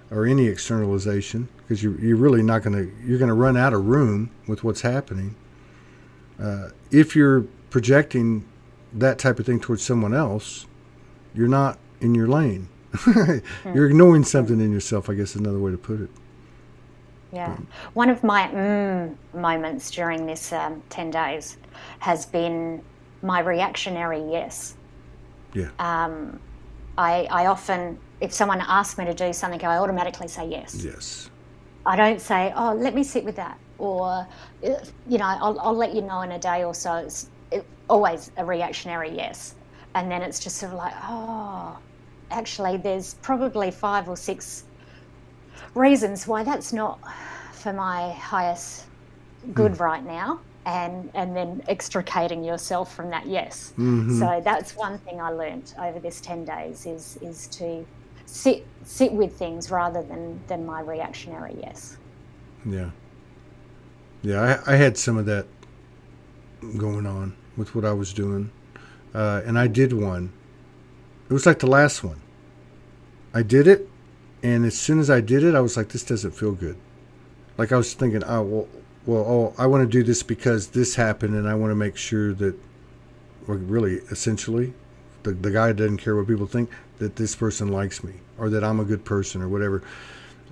or any externalization, because you're really not you're gonna run out of room with what's happening. If you're projecting that type of thing towards someone else, you're not in your lane. You're ignoring something in yourself, I guess is another way to put it.
Yeah. One of my moments during this 10 days has been my reactionary yes.
Yeah.
I often, if someone asks me to do something, I automatically say yes.
Yes.
I don't say, oh, let me sit with that. Or, I'll let you know in a day or so. It's always a reactionary yes. And then it's just sort of like, oh, actually, there's probably 5 or 6 reasons why that's not for my highest good right now, and then extricating yourself from that yes.
Mm-hmm.
So that's one thing I learned over this 10 days is to sit with things rather than my reactionary yes.
Yeah, I had some of that going on with what I was doing, and I did one. It was like the last one. I did it, and as soon as I did it, I was like, this doesn't feel good. Like I was thinking, I want to do this because this happened, and I want to make sure that, well, really, essentially, the guy doesn't care what people think, that this person likes me, or that I'm a good person, or whatever.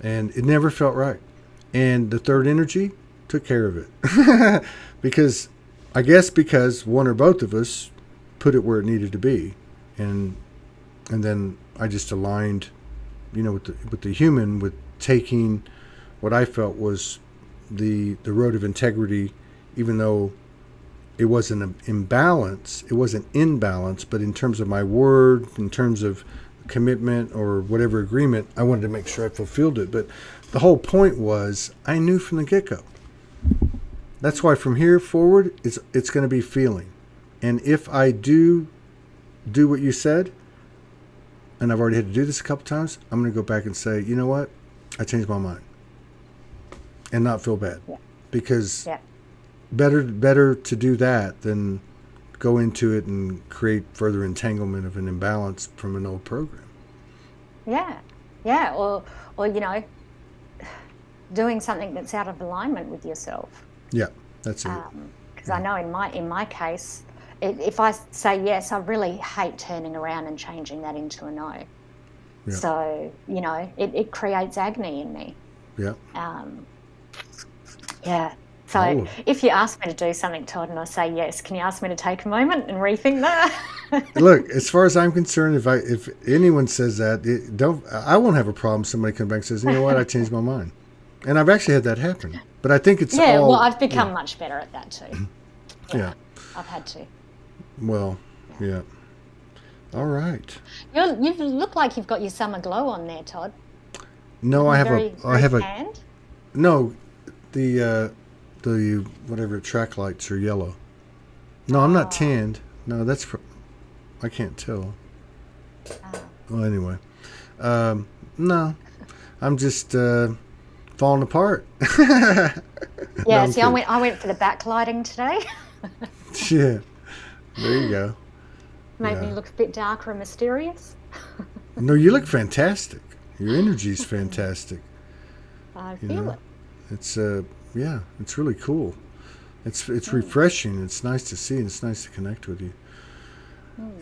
And it never felt right. And the third energy took care of it. because one or both of us put it where it needed to be. And then I just aligned, with the human, with taking what I felt was the road of integrity, even though it wasn't an imbalance, it wasn't in balance, but in terms of my word, in terms of commitment or whatever agreement, I wanted to make sure I fulfilled it. But the whole point was I knew from the get-go. That's why from here forward, it's going to be feeling. And if I do what you said, and I've already had to do this a couple times, I'm going to go back and say, you know what? I changed my mind. And not feel bad.
Yeah.
Because better to do that than go into it and create further entanglement of an imbalance from an old program.
Yeah. Or doing something that's out of alignment with yourself.
Yeah, that's it.
Because I know in my case, if I say yes, I really hate turning around and changing that into a no.
Yeah.
So, it creates agony in me.
Yeah.
Yeah. So if you ask me to do something, Todd, and I say yes, can you ask me to take a moment and rethink that?
Look, as far as I'm concerned, if anyone says that, I won't have a problem. Somebody comes back and says, you know what, I changed my mind. And I've actually had that happen. But I think it's
well, I've become much better at that too.
Yeah.
I've had to.
Well, yeah. All right.
You look like you've got your summer glow on there, Todd.
No, I have a
hand?
No, the whatever track lights are yellow. No, I'm not tanned. No, I can't tell. Well, anyway, no, I'm just falling apart.
Yeah,
no,
see, I went for the backlighting today.
Yeah, there you go.
Made me look a bit darker and mysterious.
No, you look fantastic. Your energy's fantastic.
I feel it.
It's it's really cool. It's refreshing. It's nice to see, and it's nice to connect with you.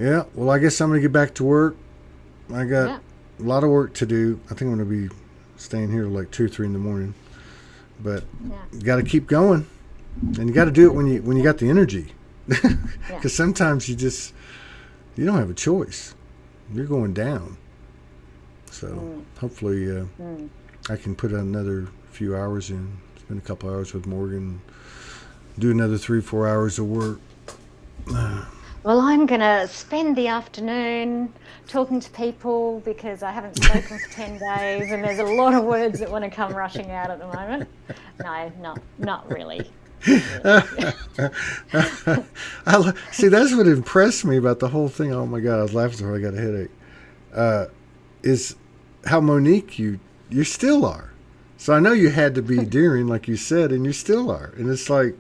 Yeah. Well, I guess I'm gonna get back to work. I got a lot of work to do. I think I'm gonna be staying here like 2 or 3 in the morning. But got to keep going. And you got to do it when you got the energy, because
Yeah.
sometimes you don't have a choice. You're going down. So hopefully I can put another few hours in. Spend a couple hours with Morgan. Do another 3-4 hours of work.
Well, I'm going to spend the afternoon talking to people because I haven't spoken for 10 days and there's a lot of words that want to come rushing out at the moment. No, not really.
See, that's what impressed me about the whole thing. Oh my God, I was laughing so I got a headache. Is how Monique you still are. So I know you had to be daring, like you said, and you still are. And it's like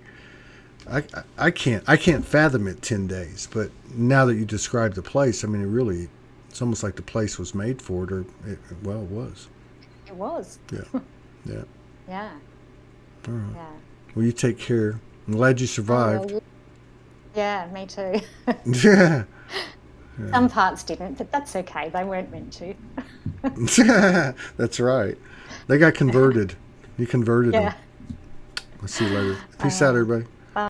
I can't fathom it 10 days. But now that you described the place, I mean, it's almost like the place was made for it, it was.
It was.
Yeah, yeah.
Yeah.
All right.
Yeah.
Well, you take care. I'm glad you survived.
Yeah, me too.
Yeah.
Some parts didn't, but that's okay. They weren't meant to.
That's right. They got converted. You converted them.
Yeah.
I'll see you later. Peace out, everybody.